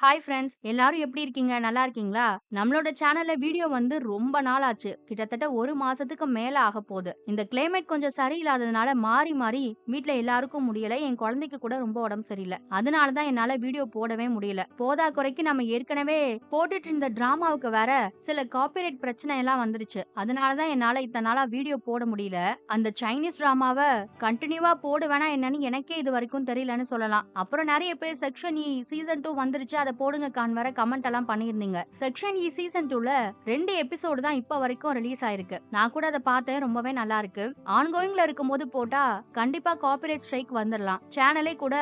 Hi friends, எல்லாரும் எப்படி இருக்கீங்க? நல்லா இருக்கீங்களா? நம்மளோட சேனல்ல வீடியோ வந்து ரொம்ப நாள் ஆச்சு. கிட்டத்தட்ட 1 மாசத்துக்கு மேல ஆகப்போது. இந்த கிளைமேட் கொஞ்சம் சரியில்லாததுனால மாறி மாறி வீட்ல எல்லாருக்கும் முடியல. என் குழந்தைக்கு கூட ரொம்ப உடம்பு சரியில்ல. அதனால தான் என்னால வீடியோ போடவே முடியல. போதா குறைக்கு நம்ம ஏற்கனவே போட்டுட்டு இருந்த டிராமாவுக்கு வேற சில காப்பிரைட் பிரச்சனை எல்லாம் வந்துருச்சு. அதனால தான் என்னால இத்தன நாளா வீடியோ போட முடியல. அந்த சைனீஸ் டிராமாவ கன்டினியூவா போடுவேனா என்னன்னு எனக்கே இதுவரைக்கும் தெரியலன்னு சொல்லலாம். அப்புறம் நெறைய பேர் செக்ஷன் இ சீசன் 2 வந்துருச்சு. அத போடுங்கக்கான்னு வேற கமெண்ட் எல்லாம் பண்ணியிருந்தீங்க. செக்ஷன் இ சீசன் 2ல 2 எபிசோடு தான் இப்ப வரைக்கும் ரிலீஸ் ஆயிருக்கு. நான் கூட அத பார்த்தேன். ரொம்பவே நல்லா இருக்கு. ஆன்கோயிங்ல இருக்கும்போது போட்டா கண்டிப்பா காப்பிரைட் ஸ்ட்ரைக் வந்துரலாம். சேனலே கூட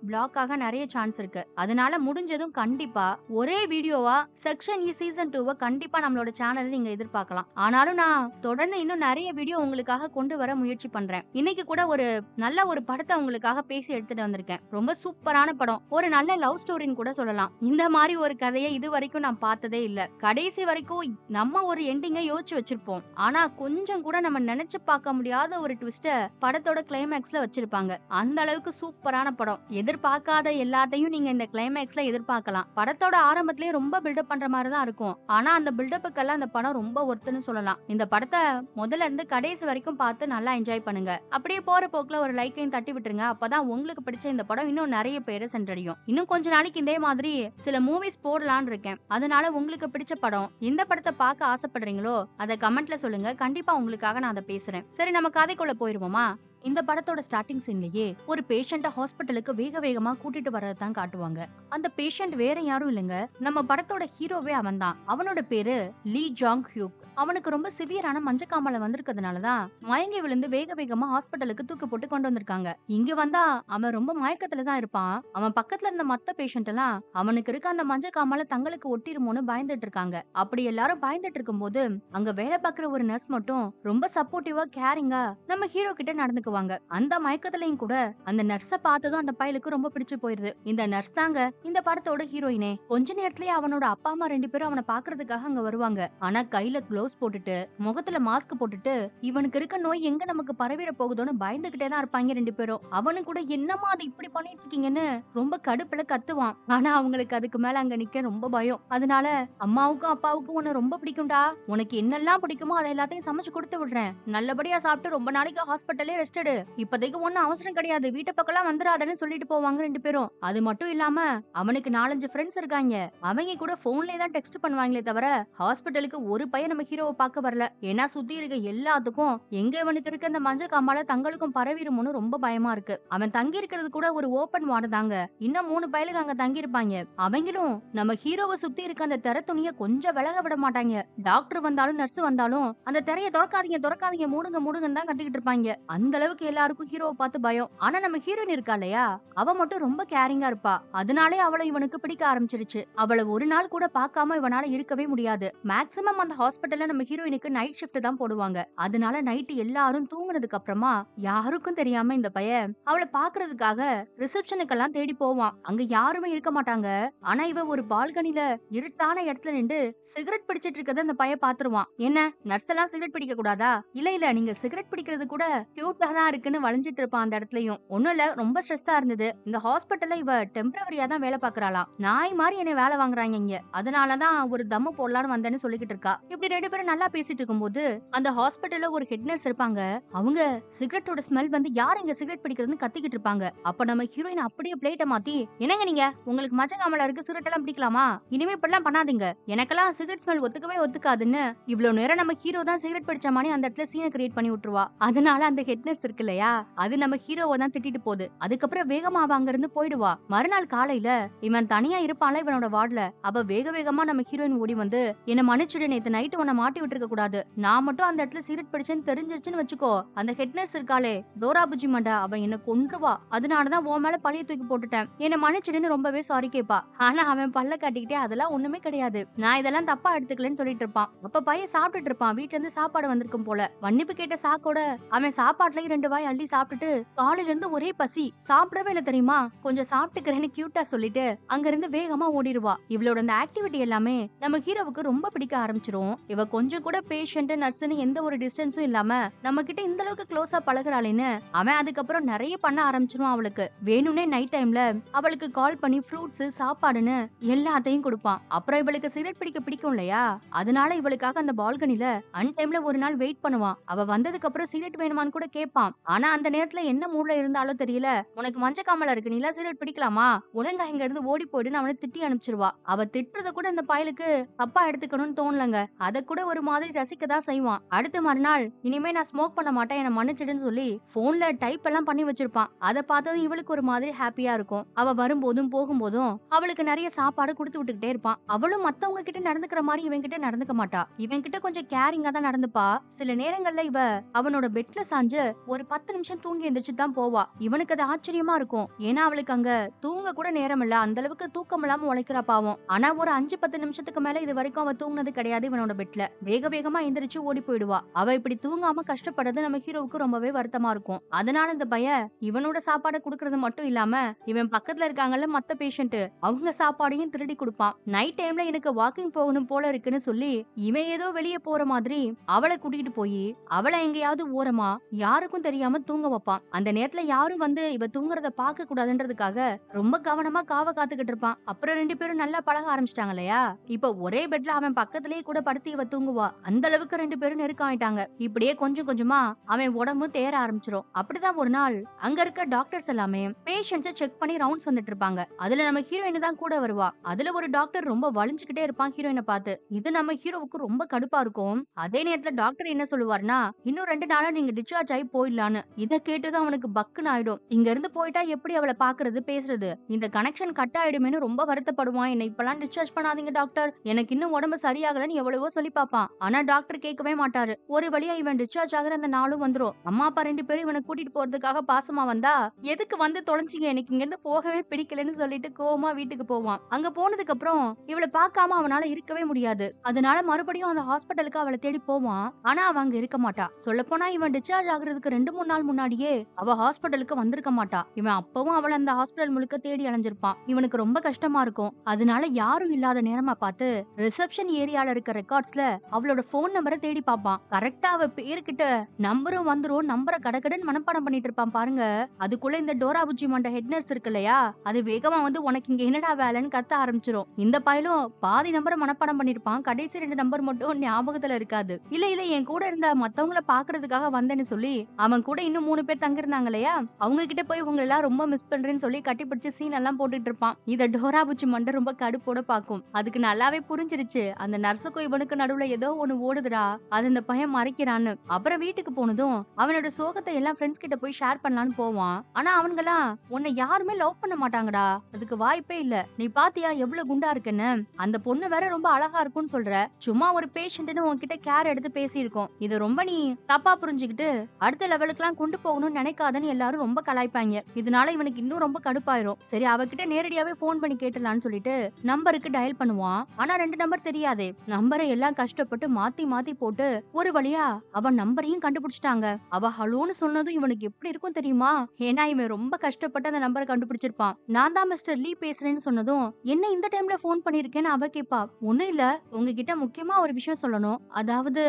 பிளாக் ஆக நெறைய சான்ஸ் இருக்கு. அதனால முடிஞ்சதும் கண்டிப்பா ஒரே வீடியோவா செக்ஷன் இ சீசன் 2வ கண்டிப்பா நம்மளோட சேனல்ல நீங்க எதிர்பார்க்கலாம். ஆனாலும் நான் தொடர்ந்து இன்னும் நெறைய வீடியோ உங்களுக்காக கொண்டு வர முயற்சி பண்றேன். இன்னைக்கு கூட ஒரு நல்ல ஒரு படத்த உங்களுக்காக பேசி எடுத்துட்டு வந்திருக்கேன். ரொம்ப சூப்பரான படம். ஒரு நல்ல லவ் ஸ்டோரின்னு கூட சொல்லலாம். இந்த மாரி ஒரு கதைய இதுவரைக்கும் நான் பார்த்ததே இல்ல. கடைசி வரைக்கும் நம்ம ஒரு எண்டிங்க யோசிச்சு வச்சிருப்போம். ஆனா கொஞ்சம் கூட நம்ம நெனச்சு பார்க்க முடியாத ஒரு ட்விஸ்ட படத்தோட கிளைமேக்ஸ்ல வச்சிருப்பாங்க. அந்த அளவுக்கு சூப்பரான படம். எதிர்பார்க்காத எல்லாத்தையும் நீங்க இந்த கிளைமேக்ஸ்ல எதிர்பார்க்கலாம். படத்தோட ஆரம்பத்திலேயே ரொம்ப பில்டப் பண்ற மாரி தான் இருக்கும். ஆனா அந்த பில்டப்புக்கெல்லாம் அந்த படம் ரொம்ப ஒர்த்துன்னு சொல்லலாம். இந்த படத்த முதல்ல இருந்து கடைசி வரைக்கும் பார்த்து நல்லா என்ஜாய் பண்ணுங்க. அப்படியே போற போக்குல ஒரு லைக்கையும் தட்டி விட்டுருங்க. அப்பதான் உங்களுக்கு பிடிச்ச இந்த படம் இன்னும் நிறைய பேரை சென்றடையும். இன்னும் கொஞ்ச நாளைக்கு இதே மாதிரி சில மூவிஸ் போடலான்னு இருக்கேன். அதனால உங்களுக்கு பிடிச்ச படம் எந்த படத்தை பார்க்க ஆசைப்படுறீங்களோ அத கமெண்ட்ல சொல்லுங்க. கண்டிப்பா உங்களுக்காக நான் அதை பேசுறேன். சரி, நம்ம கதைக்குள்ள போயிருவோமா? இந்த படத்தோட ஸ்டார்டிங் சீன்லயே ஒரு பேஷண்ட ஹாஸ்பிட்டலுக்கு வேக வேகமா கூட்டிட்டு வரதான் காட்டுவாங்க. அந்த பேஷண்ட் வேற யாரும் இல்லங்க, நம்ம படத்தோட ஹீரோவே அவன்தான். அவனோட பேரு லீ ஜாங் ஹியூக். அவனுக்கு ரொம்ப சிவியரான மஞ்சக்காமல வந்திருக்கிறதுனாலதான் மயங்கி விழுந்து வேக வேகமா ஹாஸ்பிட்டலுக்கு தூக்கு போட்டு கொண்டு வந்திருக்காங்க. இங்க வந்தா அவன் ரொம்ப மயக்கத்துல தான் இருப்பான். அவன் பக்கத்துல இருந்த மத்த பேஷண்ட் எல்லாம் அவனுக்கு இருக்க அந்த மஞ்சக்காமல தங்களுக்கு ஒட்டிருமோன்னு பயந்துட்டு இருக்காங்க. அப்படி எல்லாரும் பயந்துட்டு இருக்கும்போது அங்க வேலை பார்க்கிற ஒரு நர்ஸ் மட்டும் ரொம்ப சப்போர்ட்டிவா கேரிங்கா நம்ம ஹீரோ கிட்ட நடந்துக்குவாங்க. அந்த மயக்கத்துலயும் கூட அந்த நர்ஸ பார்த்ததும் அந்த பயலுக்கு ரொம்ப பிடிச்சு போயிருது. இந்த நர்ஸ் தாங்க இந்த படத்தோட ஹீரோயினே. கொஞ்ச நேரத்திலேயே அவனோட அப்பா அம்மா 2 பேரும் அவனை பாக்குறதுக்காக அங்க வருவாங்க. ஆனா கையில க்ளோவ்ஸ் போட்டுட்டு முகத்துல மாஸ்க் போட்டுட்டு இவனுக்கு இருக்க நோய் எங்க நமக்கு பரவிட போகுதோன்னு பயந்துகிட்டே தான் இருப்பாங்க 2 பேரும். அவனு கூட என்னமா அது இப்படி பண்ணிட்டு இருக்கீங்கன்னு ரொம்ப கடுப்புல கத்துவான். ஆனா அவங்களுக்கு அதுக்கு மேல அங்க நிக்க ரொம்ப பயம். அதனால அம்மாவுக்கும் அப்பாவுக்கும் உன்னை ரொம்ப பிடிக்கும்டா, உனக்கு என்னெல்லாம் பிடிக்குமோ அதை எல்லாத்தையும் சமைச்சு கொடுத்து விடுறேன், நல்லபடியா சாப்பிட்டு ரொம்ப நாளைக்கு ஹாஸ்பிட்டலே ரெஸ்ட் எடு, இப்போதைக்கு ஒன்னும் அவசரம் கிடையாது, வீட்டு பக்கம்லாம் வந்துடாதன்னு சொல்லிட்டு போவாங்க 2 பேரும். அது மட்டும் இல்லாம அவனுக்கு 4-5 ஃப்ரெண்ட்ஸ் இருக்காங்க. அவங்க கூட போன்லயே தான் டெக்ஸ்ட் பண்ணுவாங்களே தவிர ஹாஸ்பிட்டலுக்கு ஒரு பையன் நம்ம ஹீரோவை பார்க்க வரல. ஏன்னா சுத்தி இருக்க எல்லாத்துக்கும் எங்க இவனுக்கு இருக்க அந்த மஞ்சள் காமால தங்களுக்கும் பரவிருமோன்னு ரொம்ப பயமா இருக்கு. அவன் தங்கி இருக்கிறது கூட ஒரு ஓபன் வார்டு தாங்க. இன்னும் 3 பயலுக்கு அங்க தங்கி இருப்பாங்க. அவங்களும் நம்ம ஹீரோவை சுத்தி இருக்க அந்த திரை துணியை கொஞ்சம் விலக விட மாட்டாங்க. டாக்டர் வந்தாலும் நர்ஸ் வந்தாலும் அந்த திரையை திறக்காதீங்க திறக்காதீங்க மூடுங்க மூடுங்கன்னு தான் கத்திக்கிட்டு இருப்பாங்க. அந்த அளவுக்கு எல்லாருக்கும் ஹீரோவை பார்த்து பயம். ஆனா நம்ம ஹீரோயின் இருக்கா இல்லையா, அவ மட்டும் ரொம்ப கேரிங்கா இருப்பா. அதனாலே அவளை இவனுக்கு பிடிக்க ஆரம்பிச்சிருச்சு. அவளை ஒரு நாள் கூட பார்க்காம இவனால இருக்கவே முடியாது. மேக்ஸிமம் அந்த ஹாஸ்பிட்டல்ல நம்ம ஹீரோயினுக்கு நைட் ஷிஃப்ட் தான் போடுவாங்க. அதனால நைட் எல்லாரும் தூங்குனதுக்கு அப்புறமா யாருக்கும் தெரியாம இந்த பையன் அவளை பாக்குறதுக்காக ரிசப்ஷனுக்கெல்லாம் தேடி போவான். அங்க யாருமே இருக்க மாட்டாங்க. ஆனா இவ ஒரு பால்கனில இருட்டான இடத்துல நின்று சிகரெட் பிடிச்சிட்டு இருக்கத அந்த பையன் பாத்துருவான். என்ன, நர்ஸ் எல்லாம் சிகரெட் பிடிக்க கூடாதா? இல்ல இல்ல, நீங்க சிகரெட் பிடிக்கிறது கூட கியூட்டா தான் இருக்குன்னு வளைஞ்சிட்டு இருப்பான் அந்த இடத்துலயும். ஒண்ணும் இல்ல, ரொம்ப ஸ்ட்ரெஸ்ஸா இருந்தது, இந்த ஹாஸ்பிட்டல்ல இவ டெம்பரவரியா தான் வேலை பாக்குறாளாம், நாய் மாதிரி என்ன வேலை வாங்குறாங்க இங்க, அதனாலதான் ஒரு தம்மு போடலான்னு வந்தேன்னு சொல்லிக்கிட்டு இருக்கா. இப்படி 2 பேரும் நல்லா பேசிட்டு இருக்கும்போது அந்த ஹாஸ்பிட்டல்ல ஒரு ஹெட் நர்ஸ் இருப்பாங்க. அவங்க சிகரெட்டோட ஸ்மெல் வந்து யார் இங்க சிகரெட் பிடிக்கிறதுன்னு கத்திக்கிட்டு இருப்பாங்க. அப்ப நம்ம ஹீரோயின் அப்படியே பிளேட்ட மாத்தி, என்னங்க நீங்க, உங்களுக்கு மஞ்சக்காமல இருக்கு, சிகரெட் எல்லாம் பிடிக்கலாமா, இனிமே இப்படிலாம் பண்ணாதீங்க, எனக்கெல்லாம் சிகரெட் ஸ்மெல் ஒத்துக்கவே ஒத்துக்காதுன்னு இவ்வளவு நேரம் நம்ம ஹீரோ தான் சிகரெட் பிடிச்ச மாதிரி அந்த இடத்துல சீனை கிரியேட் பண்ணி விட்டுருவா. அதனால அந்த ஹெட் நர்ஸ் இருக்கு இல்லையா, அது நம்ம ஹீரோவை தான் திட்டிட்டு போகுது. அதுக்கப்புறம் வேகமா அவ அங்க இருந்து போயிடுவா. மறுநாள் காலையில இவன் தனியா இருப்பான்ல இவனோட வார்டுல, அவ வேக வேகமா நம்ம ஹீரோயின் ஓடி வந்து, என்ன மன்னிச்சுடு, நேத்து நைட்டு உன்னை மாட்டி விட்டுருக்க கூடாது, நான் மட்டும் அந்த இடத்துல சிகரெட் பிடிச்சேன்னு தெரிஞ்சிருச்சுன்னு வச்சுக்கோ, அந்த ஹெட் நர்ஸ் இருக்காளே டோரா புஜி மண்டா, அவ என்ன கொன்றுவா, அதனாலதான் உன் மேல பழைய தூக்கி போட்டுட்டேன், என்ன மன்னிச்சுடுன்னு ரொம்பவே சாரி கேப்பா. ஆனா அவன் பல்ல காட்டிக்கிட்டே அதெல்லாம் ஒண்ணுமே கிடையாது, நான் இதெல்லாம் தப்பா எடுத்துக்கலன்னு சொல்லிட்டு இருப்பான். அப்ப பையன் சாப்பிட்டுட்டு இருப்பான். வீட்ல இருந்து சாப்பாடு வந்திருக்கும் போல. மன்னிப்பு கேட்ட சாக்கோட அவன் சாப்பாட்டுலயும் 2 வாய் அள்ளி சாப்பிட்டுட்டு காலையில இருந்து ஒரே பசி, சாப்பிடவே இல்ல தெரியுமா, கொஞ்சம் சாப்பிட்டுக்கிறேன்னு கியூட்டா சொல்லிட்டு அங்க இருந்து வேகமா ஓடிடுவா. இவளோட அந்த ஆக்டிவிட்டி எல்லாமே நம்ம ஹீரோவுக்கு ரொம்ப பிடிக்க ஆரம்பிச்சிரும். இவ கொஞ்சம் கூட பேஷண்ட் நர்ஸ்னு எந்த ஒரு டிஸ்டன்ஸும் இல்லாம நம்ம கிட்ட இந்த அளவுக்கு க்ளோஸா பழகுறாளேன்னு அவன் அதுக்கப்புறம் நிறைய பண்ண ஆரம்பிச்சிருவான். அவளுக்கு வேணும்னே நைட் டைம்ல அவளுக்கு கால் பண்ணி ஃப்ரூட்ஸ் சாப்பாடுன்னு எல்லாத்தையும் கொடுப்பான். அப்புறம் இவளுக்கு சிகரெட் பிடிக்க பிடிக்கும் இல்லையா, அதனால இவளுக்காக அந்த பால்கனில அன் டைம்ல ஒரு நாள் வெயிட் பண்ணுவான். அவ வந்ததுக்கு அப்புறம் சிகரெட் வேணுமான்னு கூட கேட்பான். ஆனா அந்த நேரத்துல என்ன மூட்ல இருந்தாலும் தெரியல, உனக்கு மஞ்சக்காமல இருக்கு, நீலாம் சிகரெட் பிடிக்கலாமா, ஒழுங்கா இங்க இருந்து ஓடி போயிடுன்னு அவனை திட்டி அனுப்பிச்சிருவா. அவ திட்டுறத கூட இந்த பயலுக்கு தப்பா எடுத்துக்கணும்னு தோணலங்க. அத கூட ஒரு மாதிரி ரசிக்க தான் செய்வான். அடுத்த மறுநாள் இனிமே நான் ஸ்மோக் பண்ண மாட்டேன், என்ன மன்னிச்சிடுன்னு சொல்லி போன்ல டைப் எல்லாம் பண்ணி வச்சிருப்பான். அத பார்த்ததும் இவளுக்கு ஒரு மாதிரி ஹாப்பியா இருக்கும். அவ வரும்போதும் போகும்போதும் அவளுக்கு நிறைய சாப்பாடு கொடுத்து விட்டுக்கிட்டே இருப்பான். அவளும் மத்தவங்க கிட்ட நடந்துக்கிற மாதிரி இவன் கிட்ட நடந்துக்க மாட்டா. இவன் கிட்ட கொஞ்சம் கேரிங்கா தான் நடந்துப்பா. சில நேரங்கள்ல இவ அவனோட பெட்ல சாஞ்சு ஒரு 10 நிமிஷம் தூங்கி எந்திரிச்சு தான் போவா. இவனுக்கு அது ஆச்சரியமா இருக்கும். ஏன்னா அவளுக்கு அங்க தூங்க கூட நேரம் இல்ல, அந்த அளவுக்கு தூக்கம் இல்லாம உழைக்கிறா பாவம். ஆனா ஒரு 5-10 நிமிஷத்துக்கு மேல இது வரைக்கும் அவ தூங்குனது கிடையாது. இவனோட பெட்ல வேக வேகமா எந்திரிச்சு ஓடி போயிடுவா. அவ இப்படி தூங்காம கஷ்டப்படுறது நம்ம ஹீரோவுக்கு ரொம்பவே வருத்தமா இருக்கும். அதனால இந்த பைய இவனோட சாப்பாடை குடுக்கறது மட்டும் இல்லாம இவன் பக்கத்துல இருக்காங்கல்ல மத்த பேஷண்ட், அவங்க சாப்பாடையும் திருடி கொடுப்பான். நைட் டைம்ல எனக்கு வாக்கிங் போகணும் போல இருக்குன்னு சொல்லி இவன் ஏதோ வெளியே போற மாதிரி அவளை கூட்டிட்டு போய் அவளை எங்கேயாவது ஓரமா யாருக்கும் தெரியாம தூங்க வைப்பான். அந்த நேரத்துல யாரும் வந்து இவ தூங்குறத பார்க்க கூடாதுன்றதுக்காக ரொம்ப கவனமா காவ காத்துக்கிட்டு இருப்பான். அப்புறம் 2 பேரும் நல்லா பழக ஆரம்பிச்சிட்டாங்க இல்லையா, இப்ப ஒரே பெட்ல அவன் பக்கத்திலேயே கூட படுத்து இவ தூங்குவா. அந்த அளவுக்கு 2 பேரும் நெருக்கம் ஆயிட்டாங்க. இப்படியே கொஞ்சம் கொஞ்சமா அவன் உடம்பு தேர ஆரம்பிச்சிரும். அப்படிதான் ஒரு நாள் அங்க இருக்க டாக்டர்ஸ் எல்லாமே பேஷண்ட்ஸை செக் பண்ணி ரவுண்ட்ஸ் வந்துட்டு இருப்பாங்க. அதுல நம்ம ஹீரோயின் தான் கூட வருவா. அதுல ஒரு டாக்டர் ரொம்ப வலிஞ்சுக்கிட்டே இருப்பான் ஹீரோயினை பார்த்து. இது நம்ம ஹீரோவுக்கு ரொம்ப கடுப்பா இருக்கும். அதே நேரத்துல டாக்டர் என்ன சொல்லுவாருன்னா, இன்னும் 2 நாளா நீங்க டிஸ்சார்ஜ் ஆகி போயிடலான்னு. இத கேட்டதும் அவனுக்கு பக்குன்னு ஆயிடும். இங்க இருந்து போயிட்டா எப்படி அவளை பாக்குறது பேசுறது, இந்த கனெக்ஷன் கட் ஆயிடுமேனு ரொம்ப வருத்தப்படுவான். என்ன இப்பெல்லாம் டிஸ்சார்ஜ் பண்ணாதீங்க டாக்டர், எனக்கு இன்னும் உடம்பு சரியாகலன்னு எவ்வளவோ சொல்லி பாப்பான். ஆனா டாக்டர் கேட்கவே மாட்டாரு. ஒரு வழியா இவன் டிஸ்சார்ஜ் ஆகுற அந்த நாளும் வந்துரும். அம்மா அப்பா 2 பேரும் இவனை கூட்டிட்டு போறதுக்காக பாசமா வந்தா, எதுக்கு வந்து தொலைஞ்சிங்க, எனக்கு இங்க இருந்து போகவே பிடிக்கலன்னு சொல்லிட்டு கோவமா வீட்டுக்கு போவான். அங்க போனதுக்கு அப்புறம் இவளை பார்க்காம அவனால இருக்கவே முடியாது. அதனால மறுபடியும் அந்த ஹாஸ்பிட்டலுக்கு அவளை தேடி போவான். ஆனா அவ அங்க இருக்க மாட்டா. சொல்ல போனா இவன் டிஸ்சார்ஜ் ஆகுறதுக்கு 2-3 நாள் முன்னாடியே அவ ஹாஸ்பிட்டலுக்கு வந்திருக்க மாட்டா. இவன் அப்பவும் அவளை அந்த ஹாஸ்பிட்டல் முழுக்க தேடி அலைஞ்சிருப்பான். இவனுக்கு ரொம்ப கஷ்டமா இருக்கும். அதனால யாரும் இல்லாத நேரமா பார்த்து ரிசப்ஷன் ஏரியால இருக்க ரெக்கார்ட்ஸ்ல அவளோட போன் நம்பரை தேடி பார்ப்பான். கரெக்டா அவ பேர்கிட்ட நம்பரும் வந்துரும். நம்பரை கடகடன் மனப்பாடம் பண்ணிட்டு இருப்பான் பாருங்க. அதுக்குள்ள இந்த டோரா புஜ்ஜி மண்ட ஹெட் நர்ஸ் இருக்கு இல்லையா, அது வேகமா வந்து உனக்கு இங்க என்னடா வேலைன்னு கத்த ஆரம்பிச்சிரும். இந்த பயலும் பாதி நம்பரை மனப்பாடம் பண்ணிருப்பான். கடைசி 2 நம்பர் மட்டும் ஞாபகத்துல இருக்காது. இல்ல இல்ல என் கூட இருந்த மத்தவங்கள பாக்குறதுக்காக வந்தேன்னு சொல்லி அவன் கூட இன்னும் 3 பேர் தங்கிருந்தாங்க இல்லையா, அவங்க கிட்ட போய் உங்க எல்லாம் ரொம்ப மிஸ் பண்றேன்னு சொல்லி கட்டி பிடிச்சு சீன் எல்லாம் போட்டுட்டு இருப்பான். இத டோரா புஜ்ஜி மண்ட ரொம்ப கடுப்போட பாக்கும். அதுக்கு நல்லாவே புரிஞ்சிருச்சு, அந்த நர்ஸுக்கும் இவனுக்கு நடுவுல ஏதோ ஒண்ணு ஓடுதுடா, அது இந்த பையன் மறைக்கிறான்னு. அப்புறம் வீட்டுக்கு போனதும் அவனோட சோகத்தை எல்லாம் ஃப்ரெண்ட்ஸ் கிட்ட போய் ஷேர் பண்ணலான்னு போவான். ஆனா அவனுங்கெல்லாம் உன்னை யாருமே லவ் பண்ண மாட்டாங்கடா, அதுக்கு வாய்ப்பே இல்ல, நீ பாத்தியா எவ்வளவு குண்டா இருக்குன்னு, அந்த பொண்ணு வேற ரொம்ப அழகா இருக்கும்னு சொல்ற, சும்மா ஒரு பேஷண்ட்னு உன்கிட்ட கேர் எடுத்து பேசியிருக்கோம், இது ரொம்ப நீ தப்பா புரிஞ்சுக்கிட்டு அடுத்த லெவலுக்கு எல்லாம் கொண்டு போகணும்னு நினைக்காதன்னு எல்லாரும் ரொம்ப கலாய்ப்பாங்க. இதனால இவனுக்கு இன்னும் ரொம்ப கடுப்பாயிரும். சரி அவகிட்ட நேரடியாவே போன் பண்ணி கேட்டலான்னு சொல்லிட்டு நம்பருக்கு டயல் பண்ணுவான். ஆனா 2 நம்பர் தெரியாதே. நம்பரை எல்லாம் கஷ்டப்பட்டு மாத்தி மாத்தி போட்டு ஒரு வழியா அவன் நம்பரையும் கண்டுபிடிச்சிட்டாங்க. அவ ஹலோன்னு சொன்னதும் இவனுக்கு எப்படி இருக்கும் தெரியுமா, ஏன்னா இவன் ரொம்ப கஷ்டப்பட்டு அந்த நம்பரை கண்டுபிடிச்சிருப்பான். நான் தான் மிஸ்டர் லீ பேசுறேன்னு சொன்னதும் என்ன இந்த டைம்ல போன் பண்ணிருக்கேன்னு அவ கேப்பா. ஒண்ணும் இல்ல, உங்ககிட்ட முக்கியமா ஒரு விஷயம் சொல்லணும், அதாவது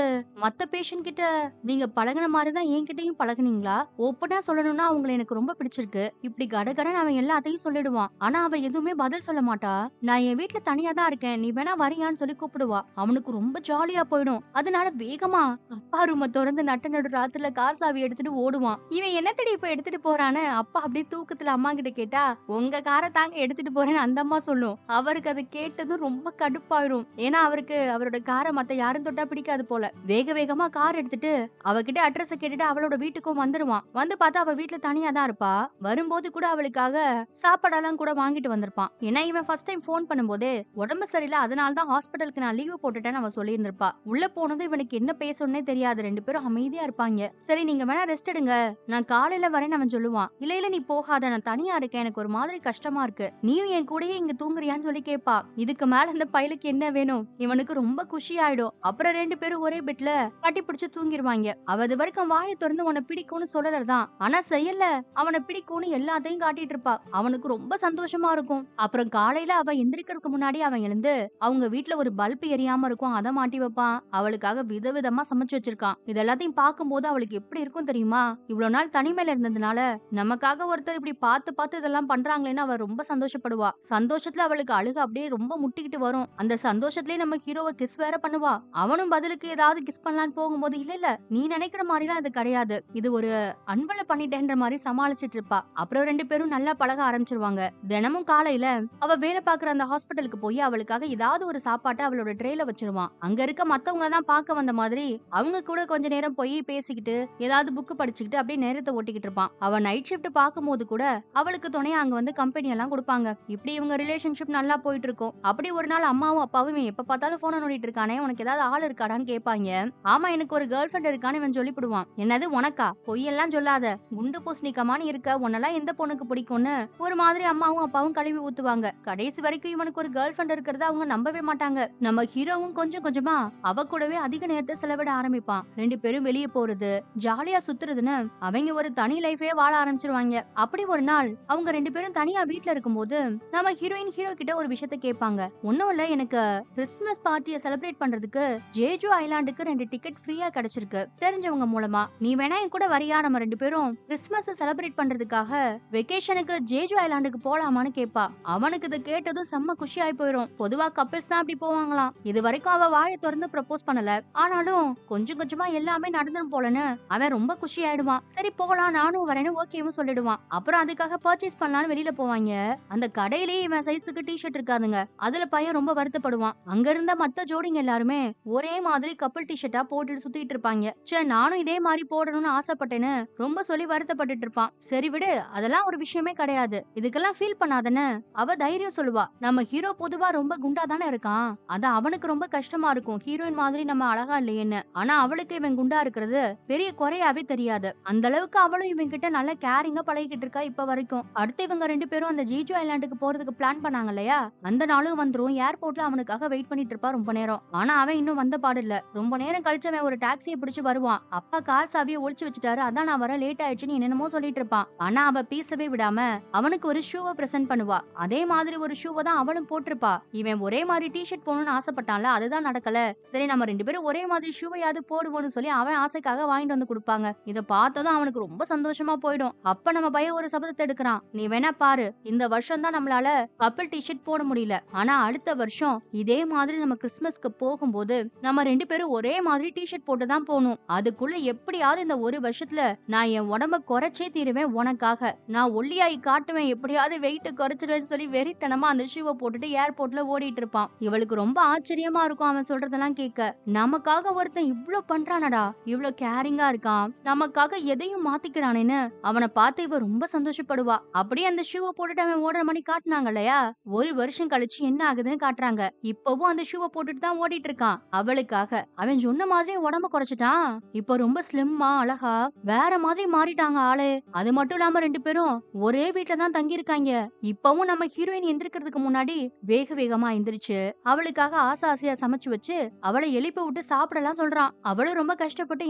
மத்த பேஷண்ட் கிட்ட நீங்க பழகுன மாதிரி தான் என்கிட்டயும் பழகுனீங்களா, ஓப்பனா சொல்லணும்னா உங்களை எனக்கு ரொம்ப பிடிச்சிருக்கு, இப்படி கடகடன் அவன் எல்லாத்தையும் சொல்லிடுவான். ஆனா அவ எதுவுமே பதில் சொல்ல மாட்டா. நான் என் வீட்டுல தனியா தான் இருக்கேன், நீ வேணா வரியான்னு சொல்லி கூப்பிடுவா. அவனுக்கு ரொம்ப ஜாலியா போயிடும். அதனால வேகமா அப்பா ரூம திறந்து நட்ட நடு ராத்திரில கார் சாவி எடுத்துட்டு ஓடுவான். இவன் என்ன தேடி இப்ப எடுத்துட்டு போறான்னு அப்பா அப்படியே தூக்கத்துல அம்மா கிட்ட கேட்டா, உங்க காரை தாங்க எடுத்துட்டு போறேன்னு அந்த அம்மா சொல்லும். அவருக்கு அதை கேட்டதும் ரொம்ப கடுப்பாயிரும். ஏன்னா அவருக்கு அவரோட காரை மத்த யாரும் தொட்டா பிடிக்காது போல. வேக வேகமா கார் எடுத்துட்டு அவகிட்ட அட்ரஸ் கேட்டுட்டு அவளோட வீட்டுக்கும் வந்துருவான். வந்து பார்த்தா அவ வீட்டுல தனியா தான் இருப்பா. வரும்போது கூட அவளுக்காக சாப்பாடெல்லாம் கூட வாங்கிட்டு வந்திருப்பான். ஏன்னா இவன் ஃபர்ஸ்ட் டைம் போன் பண்ணும்போதே உடம்பு சரியில்லை, அதனால தான் ஹாஸ்பிட்டலுக்கு நான் லீவு போட்டுட்டேன்னு அவ சொல்லி இருந்திருப்பா. உள்ள போனதும் இவனுக்கு என்ன பேசணும்னே தெரியாது. 2 பேரும் அமைதியா இருப்பாங்க. சரி நீங்க வேணா ரெஸ்ட் எடுங்க, நான் காலையில வரேன்னு அவன் சொல்லுவான். இல்ல இல்ல நீ போகாத, நான் தனியா இருக்கேன், எனக்கு ஒரு மாதிரி கஷ்டமா இருக்கு, நீயும் என் கூடயே இங்க தூங்குறியான்னு சொல்லி கேப்பா. இதுக்கு மேல இந்த பயலுக்கு என்ன வேணும், இவனுக்கு ரொம்ப குஷி ஆயிடும். அப்புறம் 2 பேரும் ஒரே பெட்ல கட்டி பிடிச்சு தூங்கிடுவாங்க. அவ அது வரைக்கும் வாயை திறந்து உன்னை அவனை பிடிக்கும்னு சொல்லலதான், ஆனா செயல்ல அவனை பிடிக்கும்னு எல்லாத்தையும் காட்டிட்டு இருப்பா. அவனுக்கு ரொம்ப சந்தோஷமா இருக்கும். அப்புறம் காலையில அவ எந்திரிக்கிறதுக்கு முன்னாடி அவன் எழுந்து அவங்க வீட்ல ஒரு பல்ப் எரியாம இருக்கும், அத மாட்டி வைப்பான். அவளுக்காக விதவிதமா சமைச்சு வச்சிருக்கான். இது எல்லாத்தையும் பார்க்கும்போது அவளுக்கு எப்படி இருக்கும் தெரியுமா? இவ்வளவு நாள் தனிமையில இருந்ததுனால நமக்காக ஒருத்தர் இப்படி பார்த்து பார்த்து இதெல்லாம் பண்றாங்களேன்னு அவ ரொம்ப சந்தோஷப்படுவா. சந்தோஷத்துல அவளுக்கு அழுக அப்படியே ரொம்ப முட்டிக்கிட்டு வரும். அந்த சந்தோஷத்திலேயே நம்ம ஹீரோவை கிஸ் வேற பண்ணுவா. அவனும் பதிலுக்கு ஏதாவது கிஸ் பண்ணலான்னு போகும்போது, இல்ல இல்ல நீ நினைக்கிற மாதிரிலாம் இது கிடையாது, இது ஒரு அன்புல பண்ணிட்டேன்ற மாதிரி சமாளிச்சிட்டு இருப்பா. அப்புறம் 2 பேரும் நல்லா பழக ஆரம்பிச்சிருவாங்க. தினமும் காலையில அவ வேலை பாக்குற அந்த ஹாஸ்பிட்டலுக்கு போய் அவளுக்காக ஏதாவது ஒரு சாப்பாட்டை அவளோட ட்ரேல வச்சிருவான். அங்க இருக்க மத்தவங்கள தான் பார்க்க வந்த மாதிரி அவங்க கூட கொஞ்ச நேரம் போய் பேசிக்கிட்டு ஏதாவது புக் படிச்சுக்கிட்டு அப்படியே நேரத்தை ஓட்டிக்கிட்டு இருப்பான். அவ நைட் ஷிஃப்ட் பார்க்கும்போது கூட அவளுக்கு துணையா அங்க வந்து கம்பெனி எல்லாம் கொடுப்பாங்க. இப்படி இவங்க ரிலேஷன்ஷிப் நல்லா போயிட்டு இருக்கும். அப்படி ஒரு நாள் அம்மாவும் அப்பாவும் இவன் எப்ப பார்த்தாலும் போன நோண்டிட்டு இருக்கானே, உனக்கு ஏதாவது ஆள் இருக்காடான்னு கேட்பாங்க. ஆமா எனக்கு ஒரு கேர்ள் ஃபிரெண்ட் இருக்கான்னு இவன் சொல்லிவிடுவான். என்னது உனக்கா? பொய்யெல்லாம் சொல்லாத, குண்டு பூசணிக்கமான்னு இருக்க, உன்னெல்லாம் எந்த பொண்ணுக்கு பிடிக்கும்னு ஒரு மாதிரி அம்மாவும் அப்பாவும் கழுவி ஊத்துவாங்க. கடைசி வரைக்கும் இவனுக்கு ஒரு கேர்ள் ஃபிரெண்ட் இருக்கிறத அவங்க நம்பவே மாட்டாங்க. நம்ம ஹீரோவும் கொஞ்சம் கொஞ்சமா அவ கூடவே அதிக நேரத்தை செலவிட ஆரம்பிப்பான். 2 பேரும் வெளியே போறது, ஜாலியா சுத்துறதுன்னு அவங்க ஒரு தனி லைஃபே வாழ ஆரம்பிச்சிருவாங்க. அப்படி ஒரு நாள் அவங்க 2 பேரும் தனியா வீட்ல இருக்கும்போது நம்ம ஹீரோயின் ஹீரோ கிட்ட ஒரு விஷயத்த கேட்பாங்க. ஒண்ணும் இல்ல, எனக்கு கிறிஸ்துமஸ் பார்ட்டியை செலிப்ரேட் பண்றதுக்கு ஜேஜு ஐலாண்டுக்கு 2 டிக்கெட் ஃப்ரீயா கிடைச்சிருக்கு தெரிஞ்சவங்க மூலமா. நீ வேணா என் கூட வரியா? நம்ம 2 பேரும் கிறிஸ்துமஸ் செலிப்ரேட் பண்றதுக்காக வெக்கேஷனுக்கு ஜேஜு ஐலாண்டுக்கு போலாமான்னு கேட்பா. அவனுக்கு இதை கேட்டதும் செம்ம குஷி ஆயி போயிரும். பொதுவா கப்பிள்ஸ் தான் அப்படி போவாங்களாம். இது வரைக்கும் அவ வாயை திறந்து ப்ரப்போஸ் பண்ணல, ஆனாலும் கொஞ்சம் கொஞ்சமா எல்லாமே நடந்துரும் போலன்னு அவன் ரொம்ப குஷி ஆயிடுவான். சரி போகலாம், நானும் வரேன்னு ஓகேவும் சொல்லிடுவான். அப்புறம் அதுக்காக பர்ச்சேஸ் பண்ணலாம்னு வெளியில போவாங்க. அந்த கடையிலேயே இவன் சைஸுக்கு டி-ஷர்ட் இருக்காதுங்க. அதுல பையன் ரொம்ப வருத்தப்படுவான். அங்க இருந்த மத்த ஜோடிங்க எல்லாருமே ஒரே மாதிரி கப்பிள் டி-ஷர்ட்டா போட்டுட்டு சுத்திட்டு இருப்பாங்க. சே, நானும் இதே மாதிரி போடணும்னு ஆசைப்பட்டேன்னு ரொம்ப சொல்லி வருத்தப்பட்டுட்டு இருப்பான். சரி விடு, அதெல்லாம் ஒரு விஷயமே கிடையாது, இதுக்கெல்லாம் ஃபீல் பண்ணாதன்னு அவ தைரியம் சொல்லுவா. நம்ம ஹீரோ பொதுவா ரொம்ப குண்டா தானே இருக்கான், அது அவனுக்கு ரொம்ப கஷ்டமா இருக்கும், ஹீரோயின் மாதிரி நம்ம அழகா இல்லையேன்னு. ஆனா அவளுக்கு இவன் குண்டா இருக்கிறது பெரிய குறையாவே தெரியாது. அந்த அளவுக்கு அவளும் இவன் கிட்ட நல்ல கேரிங்கா பழகிட்டு இருக்கா இப்ப வரைக்கும். அடுத்து இவங்க 2 பேரும் அந்த ஜீஜு ஐலாண்டுக்கு போறதுக்கு பிளான் பண்ணாங்க இல்லையா, அந்த நாளும் வந்துரும். ஏர்போர்ட்ல அவனுக்காக வெயிட் பண்ணிட்டு இருப்பா ரொம்ப நேரம். ஆனா அவன் இன்னும் வந்த பாடு இல்ல. ரொம்ப நேரம் கழிச்சு அவன் ஒரு டாக்ஸியை பிடிச்சு வருவான். அப்பா கார் சாவியை ஒளிச்சு வச்சுட்டாரு, அதான் நான் வர லேட் ஆயிடுச்சுன்னு என்னென்னமோ சொல்லிட்டு இருப்பான். ஆனா அவ பேசவே விடாம அவனுக்கு ஒரு ஷூவை பிரசன்ட் பண்ணுவா. அதே மாதிரி ஒரு ஷூவை தான் அவளும் போட்டிருப்பா. இவன் ஒரே மாதிரி டி-ஷர்ட் போடணும்னு ஆசைப்பட்டான்ல, அதுதான் நடக்கல. சரி நம்ம 2 பேரும் ஒரே மாதிரி ஷூவையாவது போடுவோம்னு சொல்லி அவன் ஆசைக்காக வாங்கிட்டு வந்து கொடுப்பாங்க. இத பார்த்ததும் அவனுக்கு ரொம்ப சந்தோஷமா போயிடும். அப்ப நம்ம பையன் ஒரு சபதத்தை எடுக்கிறான். நீ வேணா பாரு, இந்த வருஷம் தான் நம்மளால கப்பிள் டி-ஷர்ட் போட முடியல, ஆனா அடுத்த வருஷம் இதே மாதிரி நம்ம கிறிஸ்துமஸ்க்கு போகும்போது நம்ம 2 பேரும் ஒரே மாதிரி டி-ஷர்ட் போட்டு தான் போகணும். அதுக்குள்ள எப்படியாவது இந்த ஒரு வருஷத்துல நான் என் உடம்ப குறைச்சே தீருவேன் உனக்காக, நான் ஒல்லியாகி காட்டுவேன், எப்படியாவது வெயிட் குறைச்சிடுவேன்னு சொல்லி வெறித்தனமா அந்த ஷூவை போட்டுட்டு ஏர்போர்ட்ல ஓடிட்டு இருப்பான். இவளுக்கு ரொம்ப ஆச்சரியமா இருக்கும் அவன் சொல்றதெல்லாம் கேட்க. நமக்காக ஒருத்தன் இவ்ளோ பண்றானடா, இவ்ளோ கேரிங்கா இருக்கான், நமக்காக எதையும் மாத்திக்கிறானேன்னு அவனை பார்த்து இவ ரொம்ப சந்தோஷப்படுவா. அப்படியே அந்த ஷூவை போட்டுட்டு அவன் ஓடுற மணி காட்டுனாங்க இல்லையா, ஒரு வருஷம் கழிச்சு என்ன ஆகுதுன்னு காட்டுறாங்க. இப்பவும் அந்த ஷூவை போட்டுட்டு தான் ஓடிட்டு இருக்கான். அவளுக்காக அவன் சொன்ன மாதிரி உடம்ப குறைச்சிட்டான். இப்போ ரொம்ப ஸ்லிம்மா அழகா வேற மாதிரி மாறிட்டாங்க ஆளே. அது மட்டும் இல்லாம 2 பேரும் ஒரே வீட்ல தான் தங்கி இருக்காங்க. இப்பவும் நம்ம ஹீரோயின் எந்திரிக்கிறதுக்கு முன்னாடி வேக வேகமா எந்திரிச்சு அவளுக்காக ஆசை ஆசையா சமைச்சு வச்சு அவளை எழுப்பி விட்டு சாப்பிடலாம் சொல்றான். அவளும் ரொம்ப கஷ்டப்பட்டு